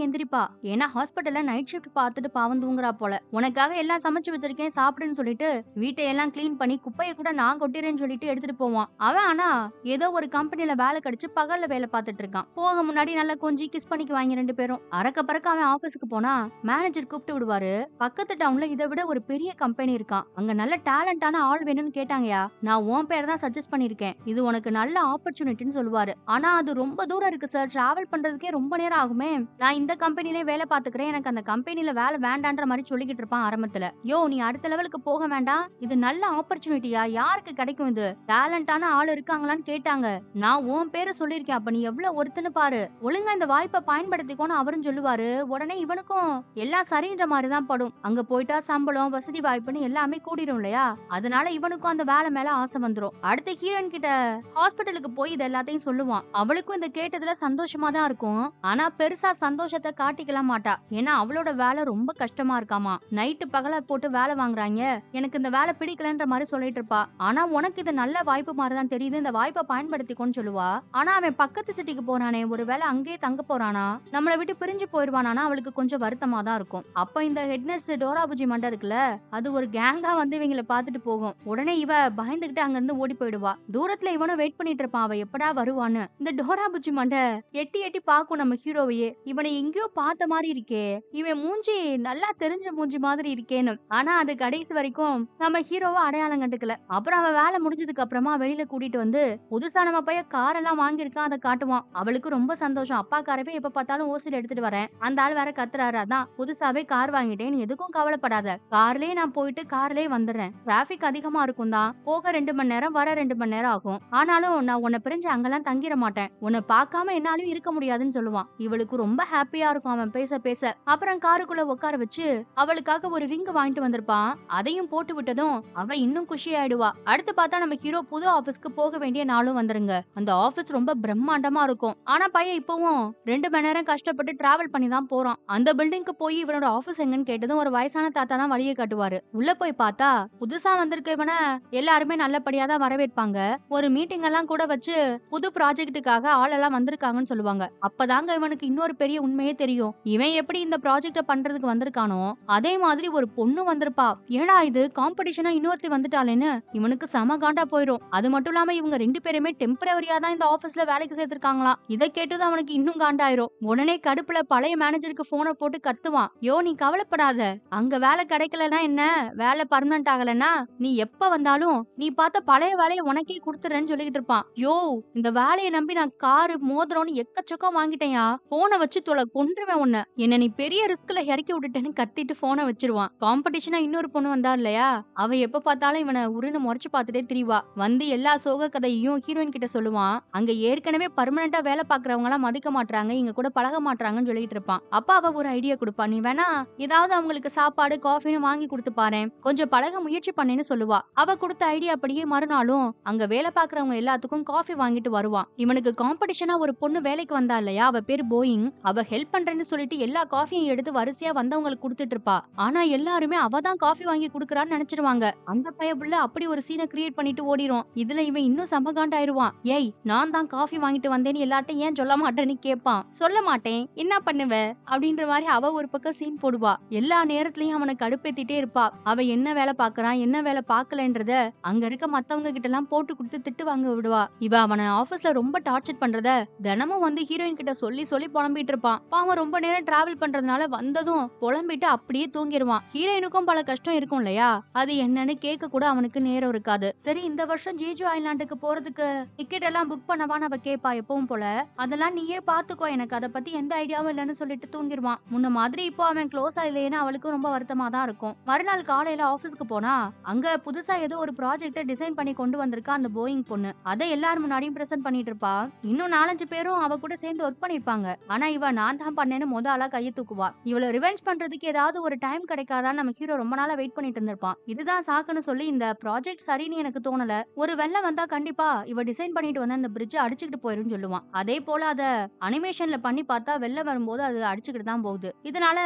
எந்திரிப்பா. ஏன்னா ஹாஸ்பிட்டல்ல நைட் ஷிஃப்ட் பார்த்துட்டு பாவம் தூங்குறா போல. உனக்காக எல்லாம் சமைச்சு வச்சிருக்கேன் சாப்பிடுன்னு சொல்லிட்டு வீட்டை எல்லாம் கிளீன் பண்ணி குப்பையை கூட நான் கொட்டிறேன்னு சொல்லிட்டு எடுத்துட்டு போவான். அவன் ஆனா ஏதோ ஒரு கம்பெனில வேலை கிடைச்சு பகல்ல வேலை பார்த்துட்டு இருக்கான். போக முன்னாடி நல்லா கொஞ்சி கிஸ் பண்ணிக்குவாங்க 2 பேரும். அறக்க பறக்க அவன் ஆபீஸ்க்கு போனா மேனேஜர் கூப்பிட்டு விடுவாரு. பக்கத்து டவுன்ல இதை விட ஒரு பெரிய கம்பெனி இருக்கான், அங்க நல்ல டேலண்டான ஆள் வேணும்னு கேட்டாங்கயா, நான் உன் பேர் தான் சஜஸ்ட் பண்ணிருக்கேன், இது உனக்கு நல்ல ஆப்பர்ச்சுனிட்டின்னு சொல்லுவாரு. ஆனா அது ரொம்ப தூரம் இருக்கு சார், டிராவல் பண்றதுக்கே ரொம்ப நேரம் ஆகுமே, நான் இந்த கம்பெனிலே வேலை பாத்துக்கிறேன், எனக்கு அந்த கம்பெனில வேலை வேண்டான்ற மாதிரி சொல்லிக்கிட்டு இருப்பான் ஆரம்பத்துல. யோ நீ அடுத்த லெவலுக்கு போக வேண்டாம், இது நல்ல ஆப்பர்ச்சுனிட்டியா, யாருக்கு கிடைக்கும், இது டேலண்டான ஆள் இருக்காங்களான்னு கேட்டாங்க, நான் உன் பேரை சொல்லிருக்கேன், அப்ப நீ எவ்வளவு ஒருத்தன்னு பாரு, ஒழுங்கா இந்த வாய்ப்பை பயன்படுத்திக்கோன்னு அவரும் சொல்லுவாரு. உடனே இவனுக்கும் எல்லாம் சரின்ற மாதிரிதான் படும். அங்க போயிட்டா சம்பளம் வசதி வாய்ப்புன்னு எல்லாமே கூடிரும் இல்லையா, அதனால இவனுக்கும் அந்த வேலை மேல ஆசை வந்துரும். அடுத்த ஹீரோயின் கிட்ட ஹாஸ்பிட்டலுக்கு போய் இது எல்லாத்தையும் சொல்லுவான். அவளுக்கும் இந்த கேட்டதுல சந்தோஷமா தான் இருக்கும், ஆனா பெருசா சந்தோஷத்தை காட்டிக்கலாம் மாட்டா. ஏன்னா அவளோட வேலை ரொம்ப கஷ்டமா இருக்காமா, நைட்டு பகல போட்டு வேலை வாங்குறாங்க, எனக்கு இந்த வேலை பிடிக்கலன்ற மாதிரி சொல்லிட்டு இருப்பா. ஆனா உனக்கு இது நல்ல வாய்ப்பு மாதிரிதான் தெரியுது, இந்த வாய்ப்பை பயன்படுத்திக்கோன்னு சொல்லுவா. ஆனா அவன் பக்கத்து சிட்டிக்கு போறானே, ஒருவேளை அங்கேயே தங்க போறானா, நம்மளை விட்டு பிரிஞ்சு போயிருவானா, அவளுக்கு கொஞ்சம் கொஞ்சம் வருத்தமா தான் இருக்கும். அப்ப இந்த ஹெட் நர்ஸ் டோரா புஜ்ஜி மண்டை இருக்குல்ல, அது ஒரு கேங்கா வந்து இவங்கள பாத்துட்டு போகும். உடனே இவ பயந்துகிட்டு அங்க இருந்து ஓடி போயிடுவா. தூரத்துல இவனும் வெயிட் பண்ணிட்டு இருப்பான், அவ எப்படா வருவான்னு. இந்த டோரா புஜ்ஜி மண்டை எட்டி எட்டி பாக்கும் நம்ம ஹீரோவையே. இவனை எங்கேயோ பார்த்த மாதிரி இருக்கே, இவன் மூஞ்சி நல்லா தெரிஞ்ச மூஞ்சி மாதிரி இருக்கேன்னு. ஆனா அது கடைசி வரைக்கும் நம்ம ஹீரோவை அடையாளம் கண்டுக்கல. அப்புறம் அவன் வேலை முடிஞ்சதுக்கு அப்புறமா வெளியில கூட்டிட்டு வந்து புதுசா நம்ம பையன் கார் எல்லாம் வாங்கியிருக்கான், அதை காட்டுவான். அவளுக்கு ரொம்ப சந்தோஷம். அப்பா காரவே எப்ப பார்த்தாலும் ஓசில எடுத்துட்டு வரேன், அந்த ஆள் வேற கத்துறாரு, அதான் புதுசாவே கார் வாங்கிட்டேன், நீ எதுக்கும் கவலைப்படாத, கார்லயே நான் போயிட்டு கார்லயே வந்துடுறேன். டிராபிக் அதிகமா இருக்கும் தான், போக 2 மணி நேரம் வர 2 மணி நேரம் ஆகும், ஆனாலும் நான் உன்னை பிரிஞ்சு அங்கெல்லாம் தங்கிட மாட்டேன், உன்னை பார்க்காம என்னாலும் இருக்க முடியாதுன்னு சொல்லுவான். இவளுக்கு ரொம்ப ஹாப்பியா இருக்கும் அவன் பேச பேச. அப்புறம் காருக்குள்ள உட்கார வச்சு அவளுக்காக ஒரு ரிங் வாங்கிட்டு வந்திருப்பான், அதையும் போட்டு விட்டதும் அவ இன்னும் குஷி ஆயிடுவா. அடுத்து பார்த்தா நம்ம ஹீரோ புது ஆபீஸ்க்கு போக வேண்டிய நாளும் வந்துருங்க. அந்த ஆபீஸ் ரொம்ப பிரம்மாண்டமா இருக்கும். ஆனா பையன் இப்பவும் 2 மணி நேரம் கஷ்டப்பட்டு டிராவல் பண்ணி தான் போறான். அந்த பில்டிங்க்கு போய் இவனோட ஆபீஸ் எங்கன்னு கேட்டதும் ஒரு வயசான தாத்தா தான் வழியை காட்டுவாரு. உள்ள போய் பார்த்தா புதுசா வந்திருக்க இவனை எல்லாருமே நல்லபடியா தான் வரவேற்பாங்க. ஒரு மீட்டிங் எல்லாம் கூட வச்சு புது ப்ராஜெக்ட்டுக்காக ஆளெல்லாம் வந்திருக்காங்கன்னு சொல்லுவாங்க. அப்பதாங்க இவனுக்கு இன்னொரு பெரிய உண்மையே தெரியும். இவன் எப்படி இந்த ப்ராஜெக்ட பண்றதுக்கு வந்திருக்கானோ அதே மாதிரி ஒரு பொண்ணு வந்திருப்பா. ஏடா இது காம்படிஷனா இன்னொருத்தி வந்துட்டாளேன்னு இவனுக்கு செம காண்டா போயிரும். அது மட்டும் இல்லாம இவங்க 2 பேருமே டெம்பரவரியா தான் இந்த ஆபீஸ்ல வேலைக்கு சேர்த்திருக்காங்களாம். இதை கேட்டது அவனுக்கு இன்னும் காண்டாயிரும். உடனே கடுப்புல பழைய மேனேஜருக்கு போனை போட்டு கத்துவான், யோ நீ கவலைப்படாத, அங்க வேலை கிடைக்கலன்னா என்ன, வேலை பர்மனன்ட் ஆகலன்னா நீ எப்ப வந்தாலும் நீ பார்த்த பழைய வேலையை உனக்கே கொடுத்துறேன்னு சொல்லிட்டு இருப்பான். யோ இந்த வேலையை நம்பி நான் காரு மோதிரம்னு எக்கச்சக்கம் வாங்கிட்டேயா, போனை வச்சு தொலை, கொன்றுவேன் உன்னை, என்ன நீ பெரிய ரிஸ்க்ல இறக்கி விட்டுட்டேன்னு கத்திட்டு போனை வச்சிருவான். காம்படிஷனா இன்னொரு பொண்ணு வந்தா இல்லையா, அவ எப்ப பார்த்தாலும் இவனை உருன்னு முறைச்சு பார்த்துட்டே திரிவா. வந்து எல்லா சோக கதையையும் ஹீரோயின் கிட்ட சொல்லுவான். அங்க ஏற்கனவே பர்மனண்டா வேலை பாக்குறவங்க எல்லாம் மதிக்க மாட்டாங்க, இங்க கூட பழக மாட்டாங்கன்னு சொல்லிட்டு இருப்பான். அப்பா அவ ஒரு ஐடியா கொடுப்பா, நீ வேணா ஏதாவது அவங்களுக்கு சாப்பாடு காஃபின்னு வாங்கி கொடுத்து பாரு, கொஞ்சம் பழக முயற்சி பண்ணேன்னு சொல்லுவா. அவ கொடுத்த ஐடியா அப்படியே மறுநாளும் அங்க வேலை பாக்குறவங்க எல்லாத்துக்கும் காஃபி வாங்கிட்டு வருவான். இவனுக்கு காம்படிஷனா ஒரு பொண்ணு வேலைக்கு வந்தா இல்லையா, அவ பேரு போயிங். அவ ஹெல்ப் பண்றேன்னு சொல்லிட்டு எல்லா காஃபியும் எடுத்து வரிசையா வந்தவங்களுக்கு கொடுத்துட்டு இருப்பா. ஆனா எல்லாருமே அவ தான் காஃபி வாங்கி குடுக்கறான்னு நினைச்சிருவாங்க. அந்த பயப்புள்ள அப்படி ஒரு சீனை கிரியேட் பண்ணிட்டு ஓடிரும். இதுல இவன் இன்னும் சமகாண்டாயிருவான். ஏய் நான் தான் காஃபி வாங்கிட்டு வந்தேன்னு எல்லார்ட்டையும் ஏன் சொல்ல மாட்டேன்னு கேட்பான். சொல்ல மாட்டேன் என்ன பண்ணுவ அப்படின்ற மாதிரி அவ ஒரு பக்கம் சீன் போடுவா. எல்லா நேரத்திலயும் அவனை கடுப்பேத்திட்டே இருப்பா. அவ என்ன வேலை பாக்குறான் என்ன வேலை பாக்கலன்றத அங்க இருக்க மத்தவங்க கிட்ட எல்லாம் போட்டு கொடுத்து திட்டு வாங்க விடுவா. இவ அவனை ஆபீஸ்ல ரொம்ப டார்ச்சர் பண்றத தினமும் வந்து ஹீரோயின் கிட்ட சொல்லி சொல்லி புலம்பிட்டு இருப்பான். பாவம் ரொம்ப நேரம் டிராவல் பண்றதுனால வந்ததும் புலம்பிட்டு அப்படியே தூங்கிடுவான். ஹீரோயினுக்கும் பல கஷ்டம் இருக்கும் இல்லையா, அது என்னன்னு கேட்க கூட அவனுக்கு நேரம் இருக்காது. சரி இந்த வருஷம் ஜேஜு ஐலாண்டுக்கு போறதுக்கு டிக்கெட் எல்லாம் புக் பண்ணவான்னு அவ கேப்பா எப்பவும் போல. அதெல்லாம் நீயே பாத்துக்கோ, எனக்கு அதை பத்தி எந்த ஐடியாவும் இல்லைன்னு சொல்லிட்டு தூங்கிடுவான். முன்ன மாதிரி இப்போ அவன் க்ளோஸா இல்லையேன்னு அவளுக்கு ரொம்ப வருத்தமா தான் இருக்கும். மறுநாள் காலையில ஆபீஸ்க்கு போனா அங்க புதுசா ஏதோ ஒரு ப்ராஜெக்ட டிசைன் பண்ணி கொண்டு வந்திருக்கா அந்த போயிங் பொண்ணு. அதை எல்லாரும் முன்னாடியும் பிரசன்ட் பண்ணிட்டு இருப்பா. இன்னும் 4-5 பேரும் அவ கூட சேர்ந்து ஒர்க் பண்ணிருப்பாங்க. ஆனா இவ நான் தான் பண்ணேன்னு ஆளா கையை தூக்குவா. இவளை ரிவெஞ்ச் பண்றதுக்கு ஏதாவது ஒரு டைம் கிடைக்காதான்னு நம்ம ஹீரோ ரொம்ப நாளா வெயிட் பண்ணிட்டு இருந்திருப்பான். இதுதான் சாக்குன்னு சொல்லி இந்த ப்ராஜெக்ட் சரின்னு எனக்கு தோணல, ஒரு வெள்ளம் வந்தா கண்டிப்பா இவ டிசைன் பண்ணிட்டு வந்த அந்த பிரிட்ஜ் அடிச்சுக்கிட்டு போயிருன்னு சொல்லுவான். அதே போல அத அனிமேஷன்ல பண்ணி பார்த்தா வெள்ளம் வரும்போது அது அடிச்சுக்கிட்டு தான் போகுது. இதனால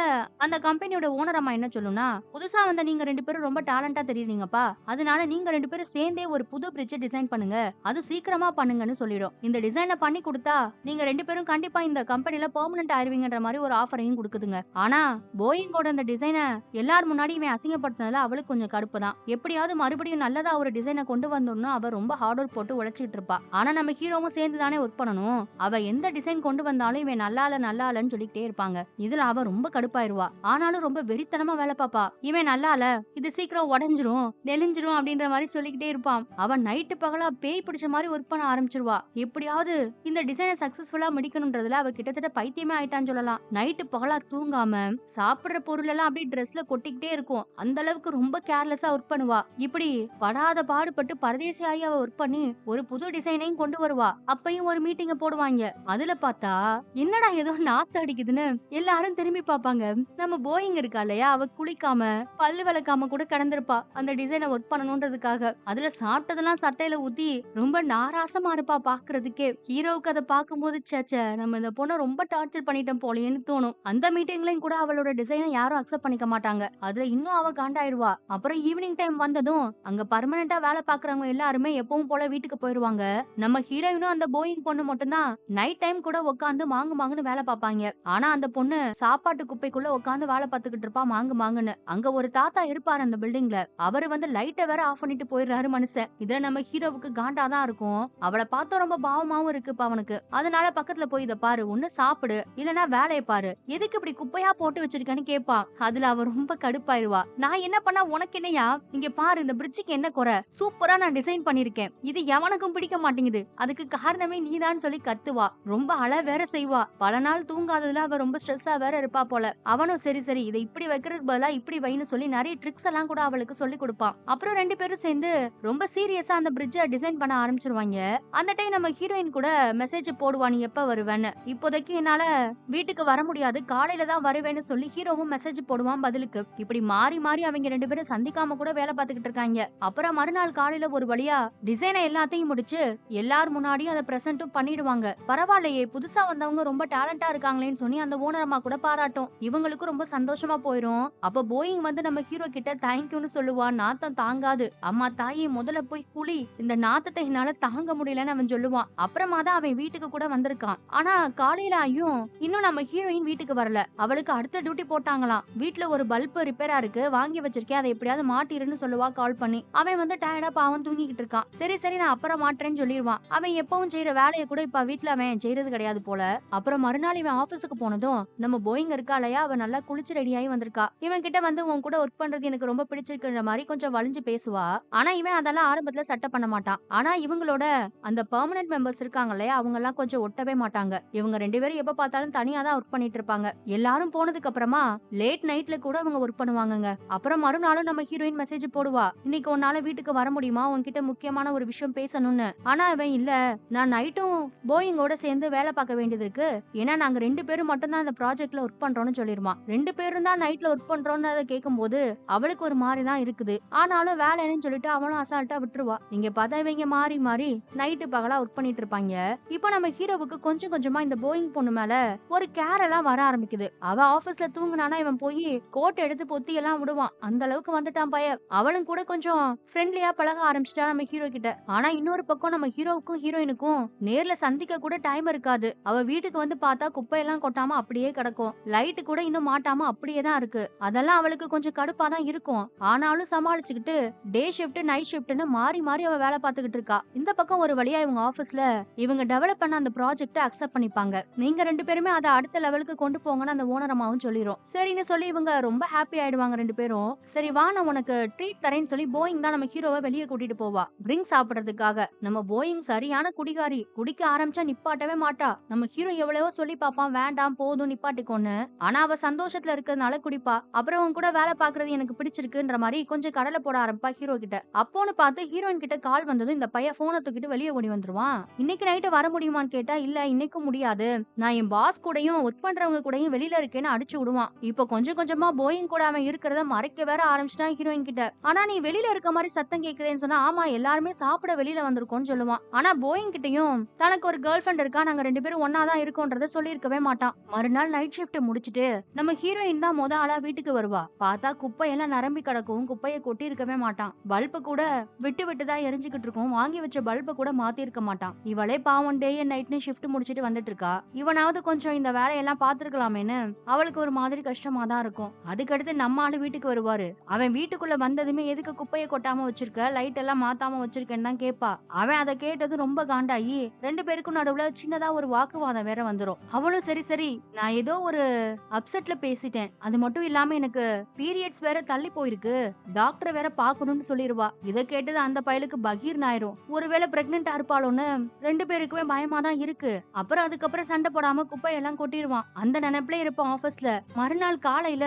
அந்த கம்பெனியோட ஓனர் அம்மா என்ன சொல்லுனா, புதுசா வந்த நீங்க 2 பேரும் ரொம்ப டேலண்டா தெரியுறீங்கப்பா, அதனால நீங்க 2 பேரும் சேர்ந்தே ஒரு புது பிரிட்ஜ் டிசைன் பண்ணுங்க, அது சீக்கிரமா பண்ணுங்கன்னு சொல்லிடும். இந்த டிசைனை பண்ணி கொடுத்தா நீங்க 2 பேரும் கண்டிப்பா இந்த கம்பெனில பெர்மனன்ட் ஆயிருவீங்கன்ற மாதிரி ஒரு ஆஃபரையும் கொடுக்குதுங்க. ஆனா போயிங்கோட அந்த டிசைனை எல்லார் முன்னாடி இவன் அசிங்கப்படுத்தினதுல அவளுக்கு கொஞ்சம் கடுப்பு தான். எப்படியாவது மறுபடியும் நல்லதா ஒரு டிசைனை கொண்டு வந்தோம்னா அவ ரொம்ப ஹார்ட் ஒர்க் போட்டு உழைச்சிட்டு இருப்பா. ஆனா நம்ம ஹீரோவும் சேர்ந்து தானே ஒர்க் பண்ணணும், அவ எந்த டிசைன் கொண்டு வந்தாலும் இவன் நல்லாலன்னு சொல்லிக்கிட்டே இருப்பாங்க. இதுல அவ ரொம்ப கடுப்பாயிருவா. ஆனாலும் ரொம்ப வெறித்தனமா வேலை பாப்பா. இவன் நல்லால, இது சீக்கிரம் உடஞ்சிரும் நெலிஞ்சிரும் அப்படின்ற மாதிரி சொல்லிக்கிட்டே இருப்பான். அவன் நைட்டு பகலா பேய் பிடிச்ச மாதிரி ஒர்க் பண்ண ஆரம்பிச்சிருவா. எப்படியாவது இந்த டிசைனை சக்சஸ்ஃபுல்லா முடிக்கணும்ன்றதுல அவ கிட்டத்தட்ட பைத்தியமே ஆயிட்டான்னு சொல்லலாம். நைட்டு பகலா தூங்காம சாப்பிடுற பொருள் எல்லாம் அப்படியே ட்ரெஸ்ல கொட்டிக்கிட்டே இருக்கும். அந்த அளவுக்கு ரொம்ப கேர்லெஸ்ஸா ஒர்க் பண்ணுவா. இப்படி படாத பாடுபட்டு பரதேசியாகி அவ ஒர்க் பண்ணி ஒரு புது டிசைனையும் கொண்டு வருவா. அப்பையும் ஒரு மீட்டிங்க போடுவாங்க. அதுல பார்த்தா என்னடா ஏதோ நாத்து அடிக்குதுன்னு எல்லாரும் திரும்பி பாப்பாங்க. நம்ம போயிங் இருக்கா இல்லையா, அவ குளிக்காம பல்லு விளக்காம கூட கடந்திருப்பா அந்த டிசைனை ஒர்க் பண்ணணும்ன்றதுக்காக. அதுல சாப்பிட்டதெல்லாம் சட்டையில ஊத்தி ரொம்ப நாராசமா இருப்பா பாக்குறதுக்கே. ஹீரோவுக்கு அதை பார்க்கும்போது சேச்ச நம்ம இந்த பொண்ணை ரொம்ப டார்ச்சர் பண்ணிட்டோம் போலேன்னு தோணும். அந்த மீட்டிங்லயும் கூட அவளோட டிசைனை யாரும் அக்செப்ட் பண்ணிக்க மாட்டாங்க. அதுல இன்னும் அவ காண்டாயிடுவா. அப்புறம் ஈவினிங் டைம் வந்ததும் அங்க பர்மனண்டா வேலை பாக்குறவங்க எல்லாருமே எப்பவும் போல வீட்டுக்கு போயிருவாங்க. நம்ம ஹீரோயினும் அந்த போயிங் பொண்ணு மட்டும்தான் நைட் டைம் கூட உட்காந்து மாங்குன்னு வேலை பார்ப்பாங்க. ஆனா அந்த பொண்ணு சாப்பாட்டு குப்பைக்குள்ள உட்கார்ந்து வேலை பார்த்துக்கிட்டு இருப்பா மாங்கு மாங்குன்னு. அங்க ஒரு தாத்தா இருப்பாரு அந்த பில்டிங்ல. அவரு வந்து லைட்ட வேற ஆஃப் பண்ணிட்டு போயிடுறாரு மனுஷன். இதுல நம்ம ஹீரோவுக்கு காண்டாதான் இருக்கும். அவள பார்த்தா ரொம்ப பாவமாவும் இருக்குப்பா அவனுக்கு. அதனால பக்கத்துல போய் இத பாரு, ஒண்ணு சாப்பிடு இல்லனா வேலைய பாரு. எதுக்கு இப்படி குப்பையா போட்டு வச்சிருக்கன்னு கேட்பான். அதுல அவ ரொம்ப கடுப்பாயிருவா. நான் என்ன பண்ணா உனக்கு என்னையா? இங்க பாரு, இந்த பிரிட்ஜுக்கு என்ன குறை? சூப்பரா நான் டிசைன் பண்ணிருக்கேன். இது எவனுக்கும் பிடிக்க மாட்டேங்குது. அதுக்கு காரணமே நீதான் சொல்லி கத்துவா. ரொம்ப அழ வேற செய்வா. பல நாள் தூங்காததுல அவ ரொம்ப ஸ்ட்ரெஸ்ஸா வேற இருப்பா போல. அவனும் சரி சரி இதை இப்படி வைக்கிறதுக்கு பதிலா இப்படி வைன்னு சொல்லி நிறைய ட்ரிக்ஸ் எல்லாம் கூட அவளுக்கு சொல்லி கொடுப்பான். அப்புறம் ரெண்டு பேரும் சேர்ந்து ரொம்ப சீரியஸா அந்த பிரிட்ஜ டிசைன் பண்ண ஆரம்பிச்சிருவாங்க. அந்த டைம் நம்ம ஹீரோயின் கூட மெசேஜ் போடுவா, நீ எப்ப வருவேன்னு. இப்போதைக்கு என்னால வீட்டுக்கு வர முடியாது, காலையில தான் வருவேன்னு சொல்லி ஹீரோவும் மெசேஜ் போடுவான் பதிலுக்கு. இப்படி மாறி மாறி அவங்க ரெண்டு பேரும் சந்திக்காம கூட வேலை பார்த்துக்கிட்டு இருக்காங்க. அப்புறம் மறுநாள் காலையில ஒரு வழியா டிசைனை எல்லாத்தையும் முடிச்சு எல்லார் முன்னாடியும் அதை பிரசன்ட்டும் பண்ணிடுவாங்க. பரவாயில்லையே, புதுசா வந்தவங்க ரொம்ப டேலண்டா இருக்காங்களேன்னு சொல்லி அந்த ஓனர் அம்மா கூட பாராட்டும். இவங்களுக்கும் ரொம்ப சந்தோஷமா போயிரும். அப்ப போயிங் வந்து நம்ம ஹீரோ கிட்ட தேங்க்யூன்னு சொல்லுவா. நாத்தம் தாங்காது, அம்மா தாயே முதல்ல போய் குளி, இந்த நாத்தத்தை என்னால தாங்க முடியலன்னு அவன் சொல்லுவான். அப்புறமா தான் அவன் வீட்டுக்கு கூட வந்திருக்கான். ஆனா காலையில ஆயும் இன்னும் நம்ம ஹீரோயின் வீட்டுக்கு வரல. அவளுக்கு அடுத்த டியூட்டி போட்டாங்களாம். வீட்டுல ஒரு பல்ப் ரிப்பேரா இருக்கு, வாங்கி வச்சிருக்கேன், அதை எப்படியாவது மாட்டிருன்னு சொல்லுவா கால் பண்ணி. அவன் வந்து டயர்டா பாவம் தூங்கிக்கிட்டு இருக்கான். சரி சரி நான் அப்புறம் மாட்டுறேன்னு சொல்லிடுவான். அவன் எப்பவும் செய்யற வேலையை கூட இப்ப வீட்டுல அவன் செய்யறது கிடையாது போல. அப்புறம் மறுநாள் இவன் ஆபீஸுக்கு போனதும் நம்ம போயிங் இருக்கா இல்லையா, அவ நல்லா குளிச்சு ரெடியாகி வந்திருக்கா. இவன் கிட்ட வந்து உன் கூட ஒர்க் பண்றது எனக்கு ரொம்ப பிடிச்சிருக்குன்ற மாதிரி கொஞ்சம் வலிஞ்சு பேசுவா. ஆனா இவன் அதெல்லாம் ஆரம்பத்துல சட்டை பண்ண மாட்டான். ஆனா இவங்களோட அந்த பெர்மனன்ட் மெம்பர்ஸ் இருக்காங்க இல்லையா, அவங்க எல்லாம் கொஞ்சம் ஒட்டவே மாட்டாங்க. இவங்க ரெண்டு பேரும் எப்ப பார்த்தாலும் தனியா தான் ஒர்க் பண்ணிட்டு இருப்பாங்க. எல்லாரும் போனதுக்கு அப்புறமா லேட் நைட்ல கூட அவங்க ஒர்க் பண்ணுவாங்கங்க. அப்புறம் மறுநாளும் நம்ம ஹீரோயின் மெசேஜ் போடுவா, இன்னைக்கு உன்னால வீட்டுக்கு வர முடியுமா, உன்கிட்ட முக்கியமான ஒரு விஷயம் பேசணும்னு. ஆனா அவன் இல்ல, நான் நைட்டும் போயிங்கோட சேர்ந்து வேலை பார்க்க வேண்டியது இருக்கு, ஏன்னா நாங்க ரெண்டு பேரும் மட்டும் தான் இந்த ப்ராஜெக்ட்ல ஒர்க் பண்றோம்னு சொல்லிருவான். ரெண்டு பேரும் தான் நைட்ல ஒர்க் பண்றோம்னு அதை கேட்கும் போது அவளுக்கு ஒரு மாதிரி தான் இருக்குது. ஆனாலும் வேலைன்னு சொல்லிட்டு அவளும் அசால்ட்டா விட்டுருவா. இங்க பார்த்தா இவங்க மாறி மாறி நைட்டு பகலா ஒர்க் பண்ணிட்டு இருப்பாங்க. இப்போ நம்ம ஹீரோவுக்கு கொஞ்சம் கொஞ்சமா இந்த போயிங் பொண்ணு மேல ஒரு கேர் எல்லாம் வர ஆரம்பிக்குது. அவ ஆபீஸ்ல தூங்குனானா இவன் போய் கோட் எடுத்து பொத்தி எல்லாம் விடுவான். அந்த அளவுக்கு வந்துட்டான் பையன். அவளும் கூட கொஞ்சம் ஃப்ரெண்ட்லியா பழக ஆரம்பிச்சிட்டா நம்ம ஹீரோ கிட்ட. ஆனா இன்னொரு பக்கம் நம்ம ஹீரோவுக்கும் ஹீரோயினுக்கும் நேர்ல சந்திக்க கூட டைம் இருக்காது. அவ வீட்டுக்கு வந்து பார்த்தா குப்பையெல்லாம் கொட்டாம அப்படியே கிடக்கும். லைட் கூட இன்னும் மாட்டாம அப்படியே தான் இருக்கு. அதெல்லாம் அவளுக்கு கொஞ்சம் கடுப்பா தான் இருக்கும். ஆனாலும் சமாளிச்சுக்கிட்டு டே ஷிஃப்ட் நைட் ஷிஃப்ட்னு மாறி மாறி அவ வேலை பார்த்துக்கிட்டு இருக்கா. இந்த பக்கம் ஒரு வழியா இவங்க ஆபீஸ்ல இவங்க டெவலப் பண்ண அந்த ப்ராஜெக்ட் அக்செப்ட் பண்ணிப்பாங்க. நீங்க ரெண்டு பேருமே அதை அடுத்த லெவலுக்கு கொண்டு போங்கன்னு அந்த ஓனர் அம்மாவும் சொல்லிரும். சரின்னு சொல்லி இவங்க ரொம்ப ஹாப்பி ஆயிடுவாங்க ரெண்டு பேரும். சரி வா, நான் உனக்கு ட்ரீட் தரேன்னு சொல்லி போயிங் தான் நம்ம ஹீரோவை வெளியே கூட்டிட்டு போவா ட்ரிங்க் சாப்பிடுறதுக்காக. நம்ம போயிங் சரியான குடிகாரி, குடிக்க ஆரம்பிச்சா நிப்பாட்டவே மாட்டா. நம்ம ஹீரோ எவ்வளவோ சொல்லி பாப்பான், வேண்டாம் போதும் நிப்பாட்டிக்கோன்னு. ஆனா அவ சந்தோஷத்துல இருக்கிறதுனால குடிப்பா. அப்புறம் அவன் கூட வேலை பாக்குறது எனக்கு பிடிச்சிருக்குன்ற மாதிரி கொஞ்சம் கடலை போட ஆரம்பிப்பா ஹீரோ கிட்ட. அப்போன்னு பார்த்து ஹீரோயின் கிட்ட கால் வந்ததும் இந்த பையன் போனை தூக்கிட்டு வெளியே ஓடி வந்துருவான். இன்னைக்கு நைட்டு வர முடியுமான்னு கேட்டா இல்ல இன்னைக்கும் முடியாது, நான் என் பாஸ் கூடயும் ஒர்க் பண்றவங்க கூடயும் வெளியில இருக்கேன்னு அடிச்சு விடுவான். இப்போ கொஞ்சம் கொஞ்சமா போயிங் கூட அவன் இருக்கிறத மறைக்க வேற ஆரம்பிச்சிட்டான் ஹீரோயின் கிட்ட. ஆனா நீ வெளியில இருக்க மாதிரி சத்தம் கேக்குதேன்னு சொன்னா ஆமா எல்லாருமே சாப்பிட வெளியில வந்திருக்கோம்னு சொல்லுவான். ஆனா போயிங் கிட்டயும் தனக்கு ஒரு கேர்ள் ஃபிரெண்ட் இருக்கா, நாங்க ரெண்டு பேரும் ஒன்னா தான் இருக்கோன்றத சொல்லியிருக்கவே மாட்டான். மறுநாள் நைட் ஷிஃப்ட் முடிச்சிட்டு நம்ம ஹீரோயின் தான் முத ஆளா வீட்டுக்கு வருவா. பார்த்தா குப்பையெல்லாம் நிரம்பி கிடக்கும், குப்பையை கொட்டி இருக்கவே மாட்டான். பல்பு கூட விட்டு விட்டு தான் எரிஞ்சுக்கிட்டு இருக்கும், வாங்கி வச்ச பல்பு கூட மாத்தி இருக்க மாட்டான். இவளே பாவம் டே அண்ட் நைட்னு ஷிஃப்ட் முடிச்சிட்டு வந்துட்டு இருக்கா. இவனாவது கொஞ்சம் இந்த வேலையெல்லாம் பாத்துருக்கலாமேன்னு அவளுக்கு ஒரு மாதிரி கஷ்டமா தான் இருக்கும். அதுக்கடுத்து நம்ம ஆளு வீட்டுக்கு வருவாரு. அவன் வீட்டுக்குள்ள வந்ததுமே எதுக்கு குப்பையை கொட்டாம வச்சிருக்க, லைட் எல்லாம் மாத்தாம வச்சிருக்கேன்னு தான் கேப்பா. அவன் அதை கேட்டது ரொம்ப காண்டாயி ரெண்டு பேருக்கும் நடுவுல சின்னதா ஒரு வாக்குவாதம் வேற வந்துரும். அவளும் சரி சரி நான் ஏதோ ஒரு அப்செட்ல பேசிட்டேன், அது மட்டும் இல்லாம எனக்கு பீரியட்ஸ் வேற தள்ளி போயிருக்கு, டாக்டர் வேற பாக்கணும்னு சொல்லிருவா. இதை கேட்டது அந்த பயலுக்கு பகீர் ஆயிரும். ஒருவேளை பிரெக்னென்ட் இருப்பாளோன்னு ரெண்டு பேருக்குமே பயமா தான் இருக்கு. அப்புறம் அதுக்கப்புறம் சண்டை போடாம குப்பையெல்லாம் கொட்டிடுவான். அந்த நினைப்புல இருப்பான் ஆபீஸ்ல. மறுநாள் காலையில